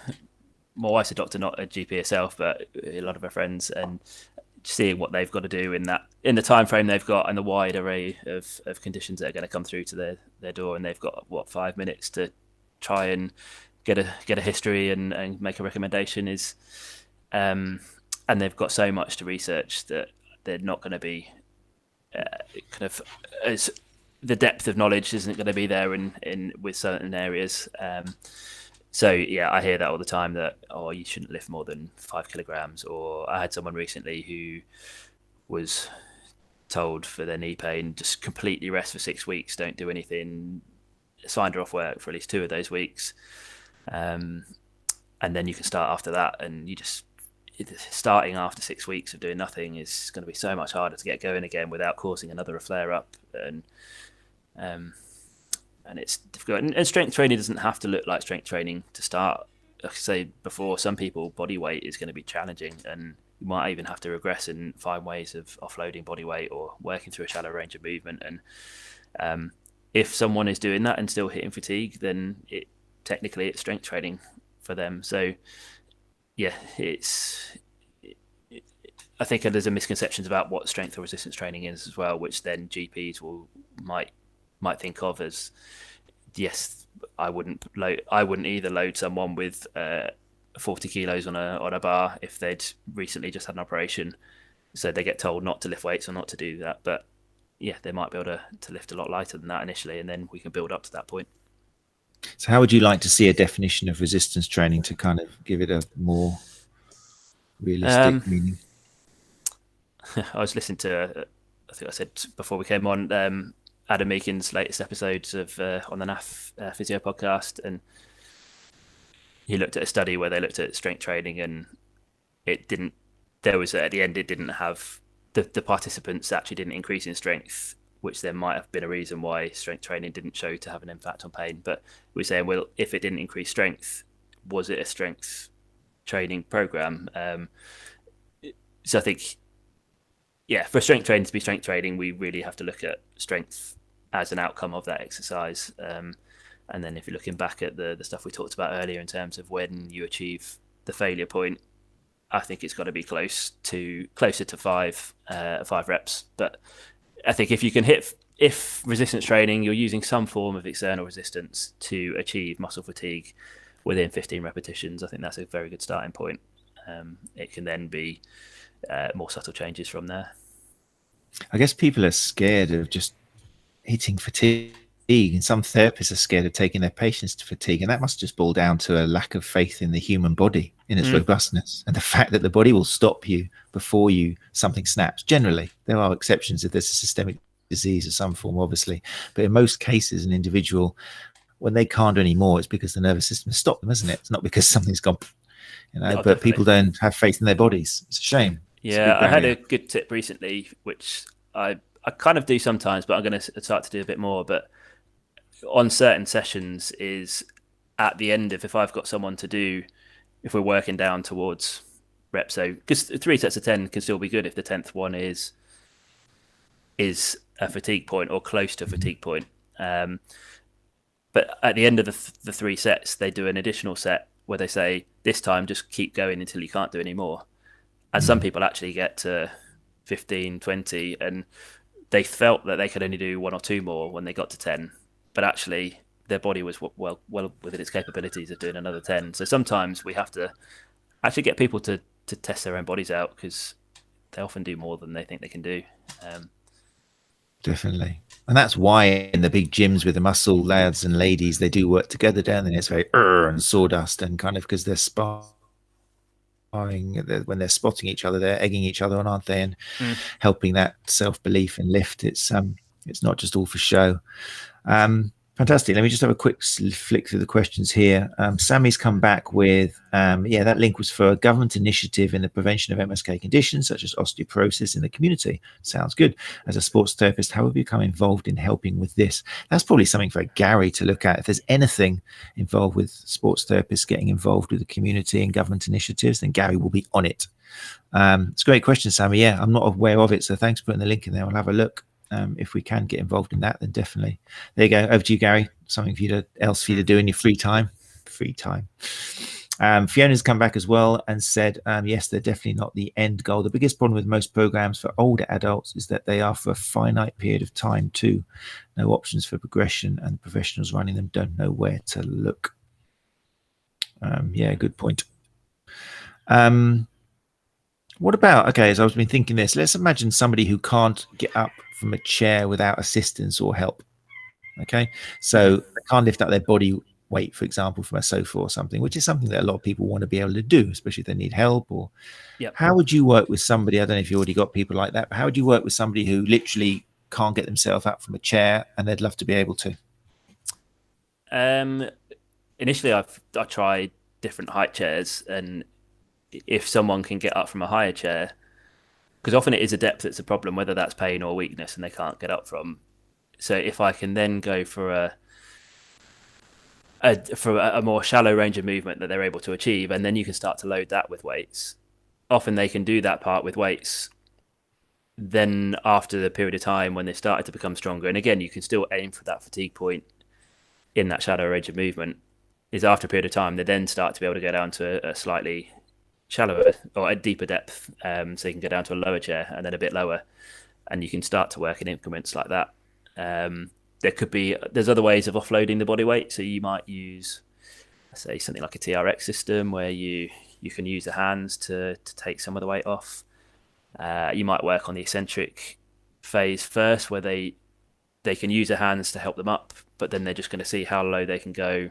wife's a doctor, not a GP herself, but a lot of her friends, and seeing what they've got to do in the time frame they've got and the wide array of conditions that are going to come through to their door, and they've got 5 minutes to try and get a history and make a recommendation is, and they've got so much to research that they're not going to be kind of as the depth of knowledge isn't going to be there in with certain areas. So yeah, I hear that all the time that, oh, you shouldn't lift more than 5 kilograms. Or I had someone recently who was told for their knee pain, just completely rest for 6 weeks, don't do anything, signed her off work for at least 2 of those weeks. And then you can start after that. And you just, starting after 6 weeks of doing nothing is going to be so much harder to get going again without causing another flare up. And it's difficult. And strength training doesn't have to look like strength training to start. Like I say before, some people body weight is going to be challenging, and you might even have to regress and find ways of offloading body weight or working through a shallow range of movement. And if someone is doing that and still hitting fatigue, then technically it's strength training for them. So yeah, I think there's a misconceptions about what strength or resistance training is as well, which then GPs might think of as, yes, I wouldn't either load someone with 40 kilos on a bar if they'd recently just had an operation, so they get told not to lift weights or not to do that. But yeah, they might be able to lift a lot lighter than that initially, and then we can build up to that point. So how would you like to see a definition of resistance training to kind of give it a more realistic meaning? I was listening to, I think I said before we came on, Adam Meakin's latest episodes of on the NAF Physio podcast, and he looked at a study where they looked at strength training, and at the end it didn't have, the participants actually didn't increase in strength, which there might have been a reason why strength training didn't show to have an impact on pain. But we're saying, well, if it didn't increase strength, was it a strength training program? So I think, yeah, for strength training to be strength training, we really have to look at strength as an outcome of that exercise. And then if you're looking back at the stuff we talked about earlier in terms of when you achieve the failure point, I think it's got to be closer to five reps. But I think if resistance training, you're using some form of external resistance to achieve muscle fatigue within 15 repetitions, I think that's a very good starting point. It can then be more subtle changes from there. I guess people are scared of just hitting fatigue, and some therapists are scared of taking their patients to fatigue, and that must just boil down to a lack of faith in the human body, in its robustness, and the fact that the body will stop you before something snaps. Generally, there are exceptions if there's a systemic disease of some form, obviously, but in most cases, an individual, when they can't do any more, it's because the nervous system has stopped them, isn't it? It's not because something's gone, but definitely. People don't have faith in their bodies. It's a shame. Yeah, I had a good tip recently, which I kind of do sometimes, but I'm going to start to do a bit more. But on certain sessions is at the end if I've got someone to do, if we're working down towards reps, so because 3 sets of 10 can still be good if the 10th one is a fatigue point or close to a fatigue point. But at the end of the 3 sets, they do an additional set where they say, this time just keep going until you can't do any more. And some people actually get to 15, 20, and they felt that they could only do 1 or 2 more when they got to 10. But actually, their body was well within its capabilities of doing another 10. So sometimes we have to actually get people to test their own bodies out, because they often do more than they think they can do. Definitely. And that's why in the big gyms with the muscle lads and ladies, they do work together down there. It's very and sawdust, and kind of because they're sparring, when they're spotting each other, they're egging each other on, aren't they? And helping that self-belief and lift. It's not just all for show. Fantastic. Let me just have a quick flick through the questions here. Sammy's come back with, that link was for a government initiative in the prevention of MSK conditions such as osteoporosis in the community. Sounds good. As a sports therapist, how have you become involved in helping with this? That's probably something for Gary to look at. If there's anything involved with sports therapists getting involved with the community and government initiatives, then Gary will be on it. It's a great question, Sammy. Yeah, I'm not aware of it, so thanks for putting the link in there. I'll have a look. If we can get involved in that, then definitely. There you go. Over to you, Gary. Something else for you to do in your free time. Fiona's come back as well and said, yes, they're definitely not the end goal. The biggest problem with most programs for older adults is that they are for a finite period of time too. No options for progression, and the professionals running them don't know where to look. Good point. What about, okay, as I've been thinking this, let's imagine somebody who can't get up from a chair without assistance or help. Okay, so they can't lift up their body weight, for example, from a sofa or something, which is something that a lot of people want to be able to do, especially if they need help. Or how would you work with somebody? I don't know if you already got people like that, but how would you work with somebody who literally can't get themselves up from a chair and they'd love to be able to? Initially, I tried different height chairs, and if someone can get up from a higher chair, because often it is a depth that's a problem, whether that's pain or weakness, and they can't get up from. So if I can then go for a more shallow range of movement that they're able to achieve, and then you can start to load that with weights. Often they can do that part with weights. Then after the period of time when they've started to become stronger, and again, you can still aim for that fatigue point in that shallow range of movement, is after a period of time, they then start to be able to go down to a slightly shallower or a deeper depth. So you can go down to a lower chair and then a bit lower, and you can start to work in increments like that. There's other ways of offloading the body weight. So you might use, say, something like a TRX system where you can use the hands to take some of the weight off. You might work on the eccentric phase first, where they can use their hands to help them up, but then they're just going to see how low they can go,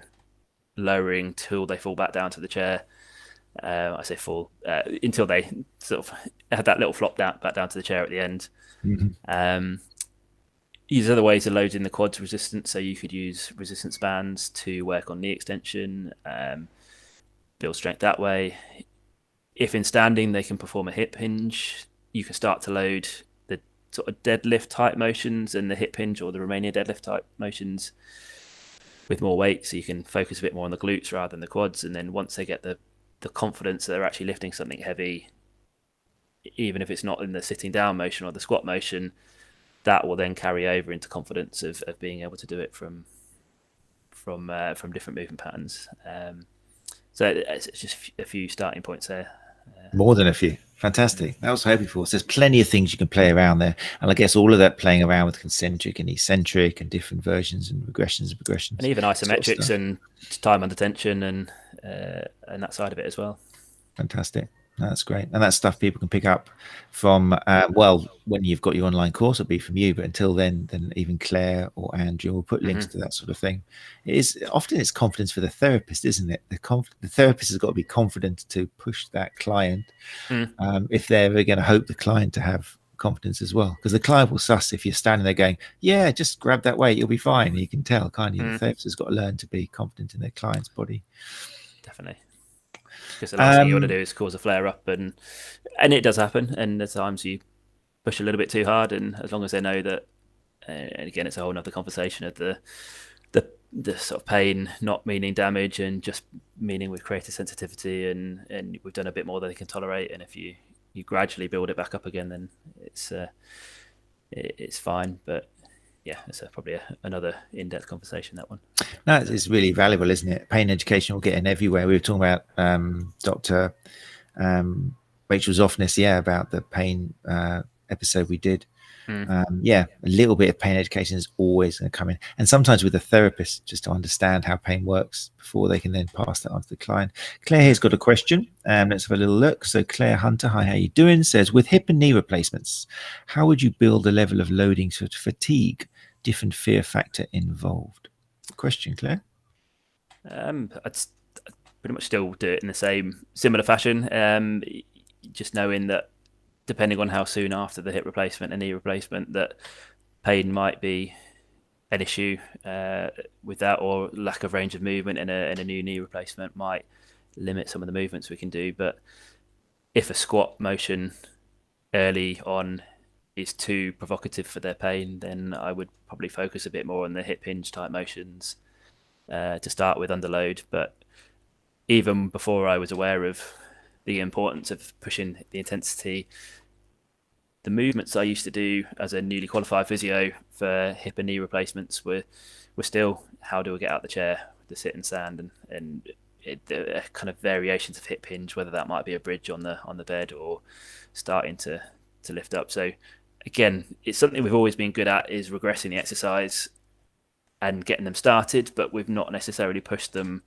lowering till they fall back down to the chair. I say fall until they sort of have that little flop down back down to the chair at the end. Mm-hmm. Use other ways of loading the quads resistance. So you could use resistance bands to work on knee extension, build strength that way. If in standing they can perform a hip hinge, you can start to load the sort of deadlift type motions and the hip hinge or the Romania deadlift type motions with more weight. So you can focus a bit more on the glutes rather than the quads. And then once they get the confidence that they're actually lifting something heavy, even if it's not in the sitting down motion or the squat motion, that will then carry over into confidence of being able to do it from different movement patterns. So it's just a few starting points there. More than a few. Fantastic. That was hoping for. So there's plenty of things you can play around there. And I guess all of that playing around with concentric and eccentric and different versions and regressions and progressions. And even isometrics sort of and time under tension and that side of it as well. Fantastic. That's great. And that's stuff people can pick up from, when you've got your online course, it'll be from you. But until then even Claire or Andrew will put links to that sort of thing. Often it's confidence for the therapist, isn't it? The therapist has got to be confident to push that client if they're ever going to hope the client to have confidence as well. Because the client will suss if you're standing there going, yeah, just grab that weight, you'll be fine. You can tell, can't you? The therapist has got to learn to be confident in their client's body. Definitely. Because the last thing you want to do is cause a flare up, and it does happen. And there's times you push a little bit too hard, and as long as they know that, and again, it's a whole other conversation of the sort of pain not meaning damage and just meaning we've created sensitivity, and we've done a bit more than they can tolerate. And if you gradually build it back up again, then it's fine. But yeah, it's probably another in-depth conversation, that one. No, it's really valuable, isn't it? Pain education will get in everywhere. We were talking about Dr. Rachel Zoffness, about the pain episode we did. A little bit of pain education is always going to come in. And sometimes with a therapist, just to understand how pain works before they can then pass that on to the client. Claire here's got a question. Let's have a little look. So Claire Hunter, hi, how you doing? Says, with hip and knee replacements, how would you build a level of loading to fatigue? Different fear factor involved. Question, Claire? I'd pretty much still do it in the similar fashion. Just knowing that depending on how soon after the hip replacement and knee replacement that pain might be an issue with that, or lack of range of movement in a new knee replacement might limit some of the movements we can do. But if a squat motion early on is too provocative for their pain, then I would probably focus a bit more on the hip hinge type motions to start with under load. But even before I was aware of the importance of pushing the intensity, the movements I used to do as a newly qualified physio for hip and knee replacements were still, how do I get out the chair, the sit and stand, and the kind of variations of hip hinge, whether that might be a bridge on the bed or starting to lift up. So again, it's something we've always been good at, is regressing the exercise and getting them started, but we've not necessarily pushed them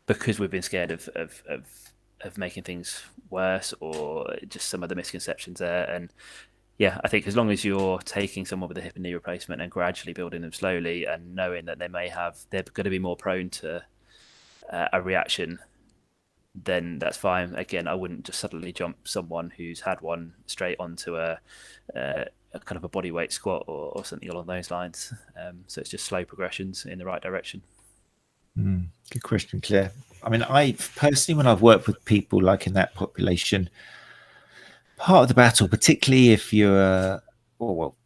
because we've been scared of making things worse, or just some of the misconceptions there. And yeah, I think as long as you're taking someone with a hip and knee replacement and gradually building them slowly, and knowing that they're going to be more prone to a reaction, then that's fine. Again, I wouldn't just suddenly jump someone who's had one straight onto a kind of a body weight squat or something along those lines. So it's just slow progressions in the right direction. Good question, Claire. I mean, I personally, when I've worked with people like in that population, part of the battle, particularly if you're, well,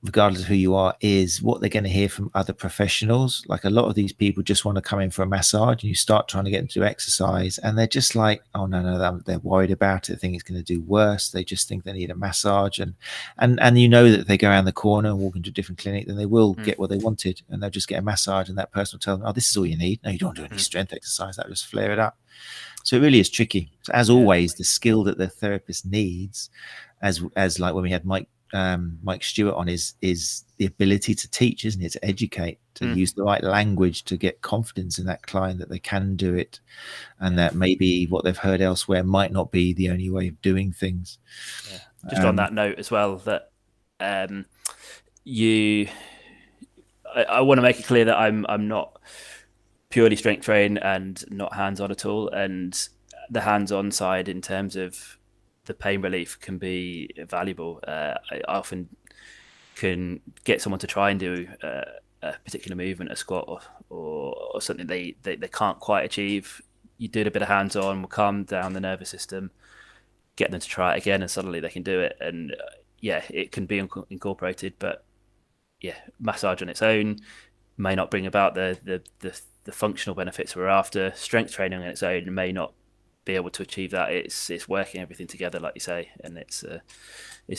regardless of who you are, is what they're going to hear from other professionals. Like a lot of these people just want to come in for a massage, and you start trying to get them to exercise, and they're just like, oh no, they're worried about it. They think it's going to do worse. They just think they need a massage, and you know that they go around the corner and walk into a different clinic, then they will get what they wanted, and they'll just get a massage, and that person will tell them, oh, this is all you need. No, you don't do any strength exercise. That will just flare it up. So it really is tricky. So as always, the skill that the therapist needs, as like when we had Mike Stewart on, is the ability to teach, isn't it? To educate, to use the right language, to get confidence in that client that they can do it, and that maybe what they've heard elsewhere might not be the only way of doing things. Yeah. Just on that note as well, that I want to make it clear that I'm not purely strength trained and not hands-on at all, and the hands-on side in terms of the pain relief can be valuable. I often can get someone to try and do a particular movement, a squat or something they can't quite achieve. You do a bit of hands-on, will calm down the nervous system, get them to try it again, and suddenly they can do it. And it can be incorporated, but massage on its own may not bring about the functional benefits we're after. Strength training on its own may not be able to achieve that. It's working everything together, like you say, and it's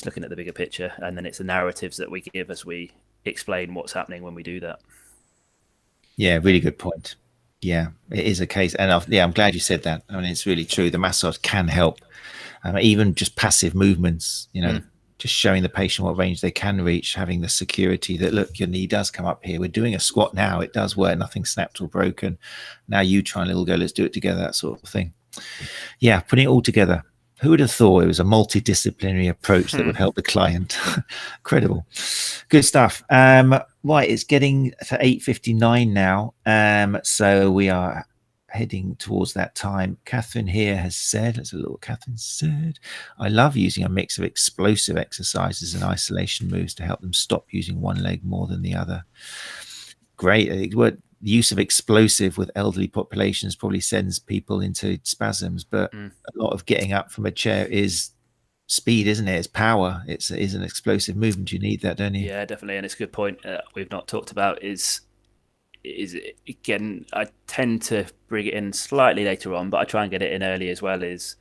looking at the bigger picture, and then it's the narratives that we give as we explain what's happening when we do that. Yeah, really good point. Yeah, it is a case, and I'm glad you said that. I mean, it's really true. The massage can help, even just passive movements. Just showing the patient what range they can reach, having the security that, look, your knee does come up here. We're doing a squat now. It does work. Nothing snapped or broken. Now you try and little go, let's do it together, that sort of thing. Yeah, putting it all together. Who would have thought it was a multidisciplinary approach that would help the client? Incredible. Good stuff. Right, it's getting to 8:59 now. So we are heading towards that time. Catherine here has said, let's have a look. Catherine said, I love using a mix of explosive exercises and isolation moves to help them stop using one leg more than the other. Great. The use of explosive with elderly populations probably sends people into spasms, but a lot of getting up from a chair is speed, isn't it? It's power. It is an explosive movement. You need that, don't you? Yeah, definitely. And it's a good point we've not talked about is again, I tend to bring it in slightly later on, but I try and get it in early as well, is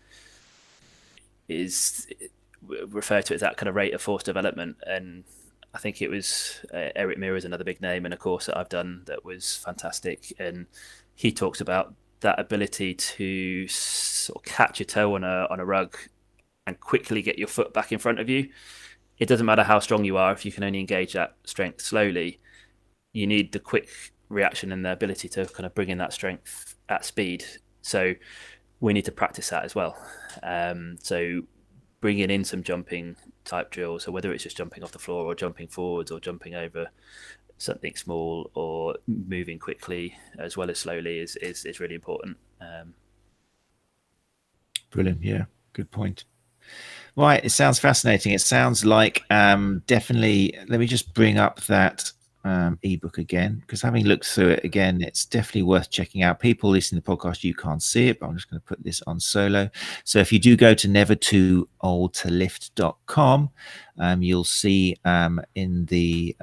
refer to it as that kind of rate of force development. And I think it was Eric Mirror is another big name in a course that I've done that was fantastic. And he talks about that ability to sort of catch your toe on a rug and quickly get your foot back in front of you. It doesn't matter how strong you are, if you can only engage that strength slowly, you need the quick reaction and the ability to kind of bring in that strength at speed. So we need to practice that as well. So bringing in some jumping type drills, so whether it's just jumping off the floor or jumping forwards or jumping over something small or moving quickly as well as slowly is really important. Brilliant. Yeah, good point. Right, it sounds fascinating. It sounds like definitely, let me just bring up that ebook again, because having looked through it again, it's definitely worth checking out. People listening to the podcast, you can't see it, but I'm just going to put this on solo. So if you do go to nevertooldtolift.com, you'll see in the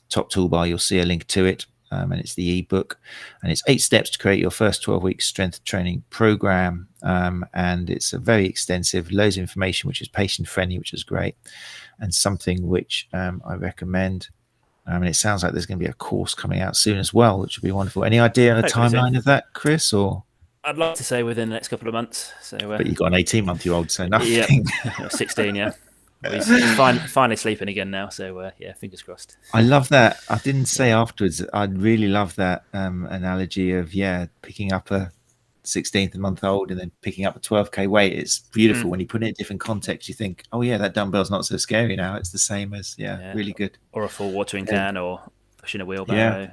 top toolbar, you'll see a link to it. And it's the ebook, and it's 8 steps to create your first 12-week strength training program. And it's a very extensive, loads of information, which is patient friendly, which is great, and something which I recommend. And it sounds like there's going to be a course coming out soon as well, which would be wonderful. Any idea on the timeline of that, Chris? Or I'd like to say within the next couple of months. So, but you've got an 18-month-old, so nothing. Yeah, 16, yeah. Well, he's finally sleeping again now, so fingers crossed. I love that. I didn't say afterwards. I really love that analogy of picking up a 16th month old and then picking up a 12k weight. It's beautiful when you put it in different context. You think, oh yeah, that dumbbell's not so scary now. It's the same as really good. Or a full watering can, or pushing a wheelbarrow.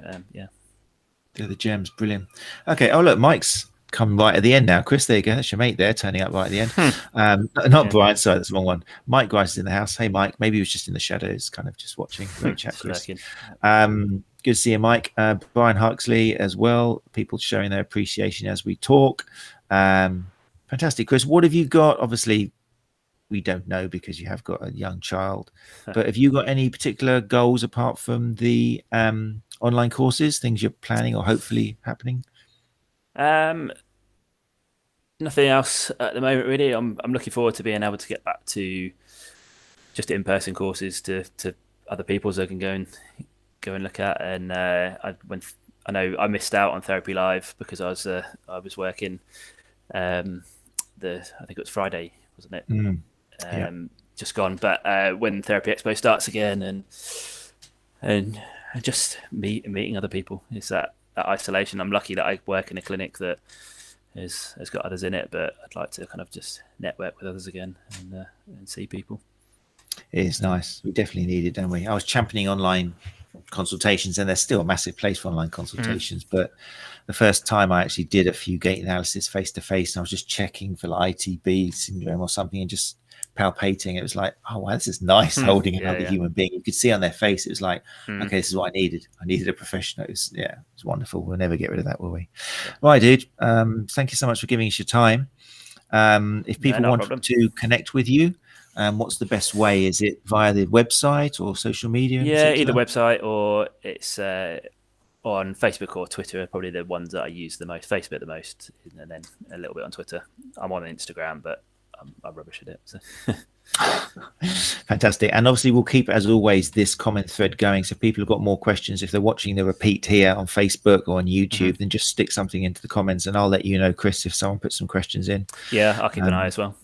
They're the gems. Brilliant. Okay. Oh look, Mike's come right at the end now. Chris, there you go. That's your mate there, turning up right at the end. Not Brian, sorry, that's the wrong one. Mike Grice is in the house. Hey Mike, maybe he was just in the shadows, kind of just watching. Great chat, Chris. Good to see you, Mike. Brian Huxley as well. People showing their appreciation as we talk. Fantastic, Chris. What have you got? Obviously, we don't know because you have got a young child. But have you got any particular goals apart from the online courses, things you're planning or hopefully happening? Nothing else at the moment, really. I'm looking forward to being able to get back to just in-person courses to other people so I can go and look at. And I know I missed out on Therapy Live because I was working. I think it was Friday, wasn't it? Just gone. But when Therapy Expo starts again, and just meeting other people, is that isolation. I'm lucky that I work in a clinic that has got others in it, but I'd like to kind of just network with others again and see people. It is nice. We definitely need it, don't we? I was championing online consultations, and there's still a massive place for online consultations. But the first time I actually did a few gait analysis face to face, and I was just checking for like ITB syndrome or something, and just palpating. It was like, oh wow, this is nice. Holding another human being. You could see on their face, it was like, okay, this is what I needed. I needed a professional. It was wonderful. We'll never get rid of that, will we? Right, dude. Thank you so much for giving us your time. If people want to connect with you, what's the best way? Is it via the website or social media? Either website or it's on Facebook or Twitter are probably the ones that I use the most. Facebook the most, and then a little bit on Twitter. I'm on Instagram, but I'm rubbish at it. So. Fantastic. And obviously we'll keep, as always, this comment thread going. So people have got more questions. If they're watching the repeat here on Facebook or on YouTube, then just stick something into the comments and I'll let you know, Chris, if someone puts some questions in. Yeah, I'll keep an eye as well.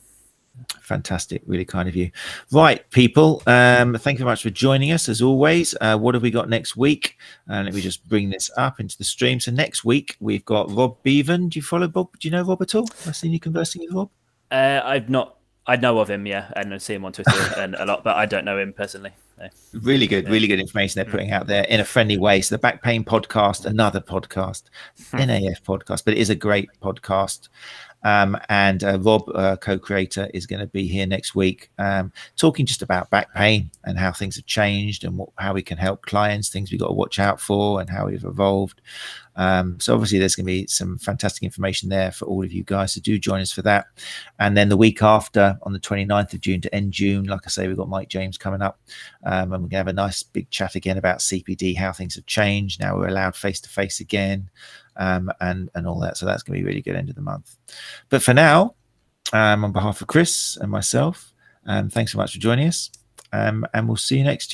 Fantastic. Really kind of you. Right, people. Thank you very much for joining us as always. What have we got next week? Let me just bring this up into the stream. So next week we've got Rob Bevan. Do you follow Bob? Do you know Rob at all? I've seen you conversing with Rob. I've not. I know of him, and I see him on Twitter and a lot, but I don't know him personally. No. Really good information they're putting out there in a friendly way. So the Back Pain Podcast, another podcast, NAF podcast, but it is a great podcast. And Rob, co-creator, is going to be here next week, talking just about back pain and how things have changed and how we can help clients, things we've got to watch out for and how we've evolved. So obviously there's going to be some fantastic information there for all of you guys. So do join us for that. And then the week after, on the 29th of June to end June, like I say, we've got Mike James coming up. And we're going to have a nice big chat again about CPD, how things have changed. Now we're allowed face-to-face again. And all that. So that's going to be really good end of the month. But for now, on behalf of Chris and myself, thanks so much for joining us. And we'll see you next Tuesday.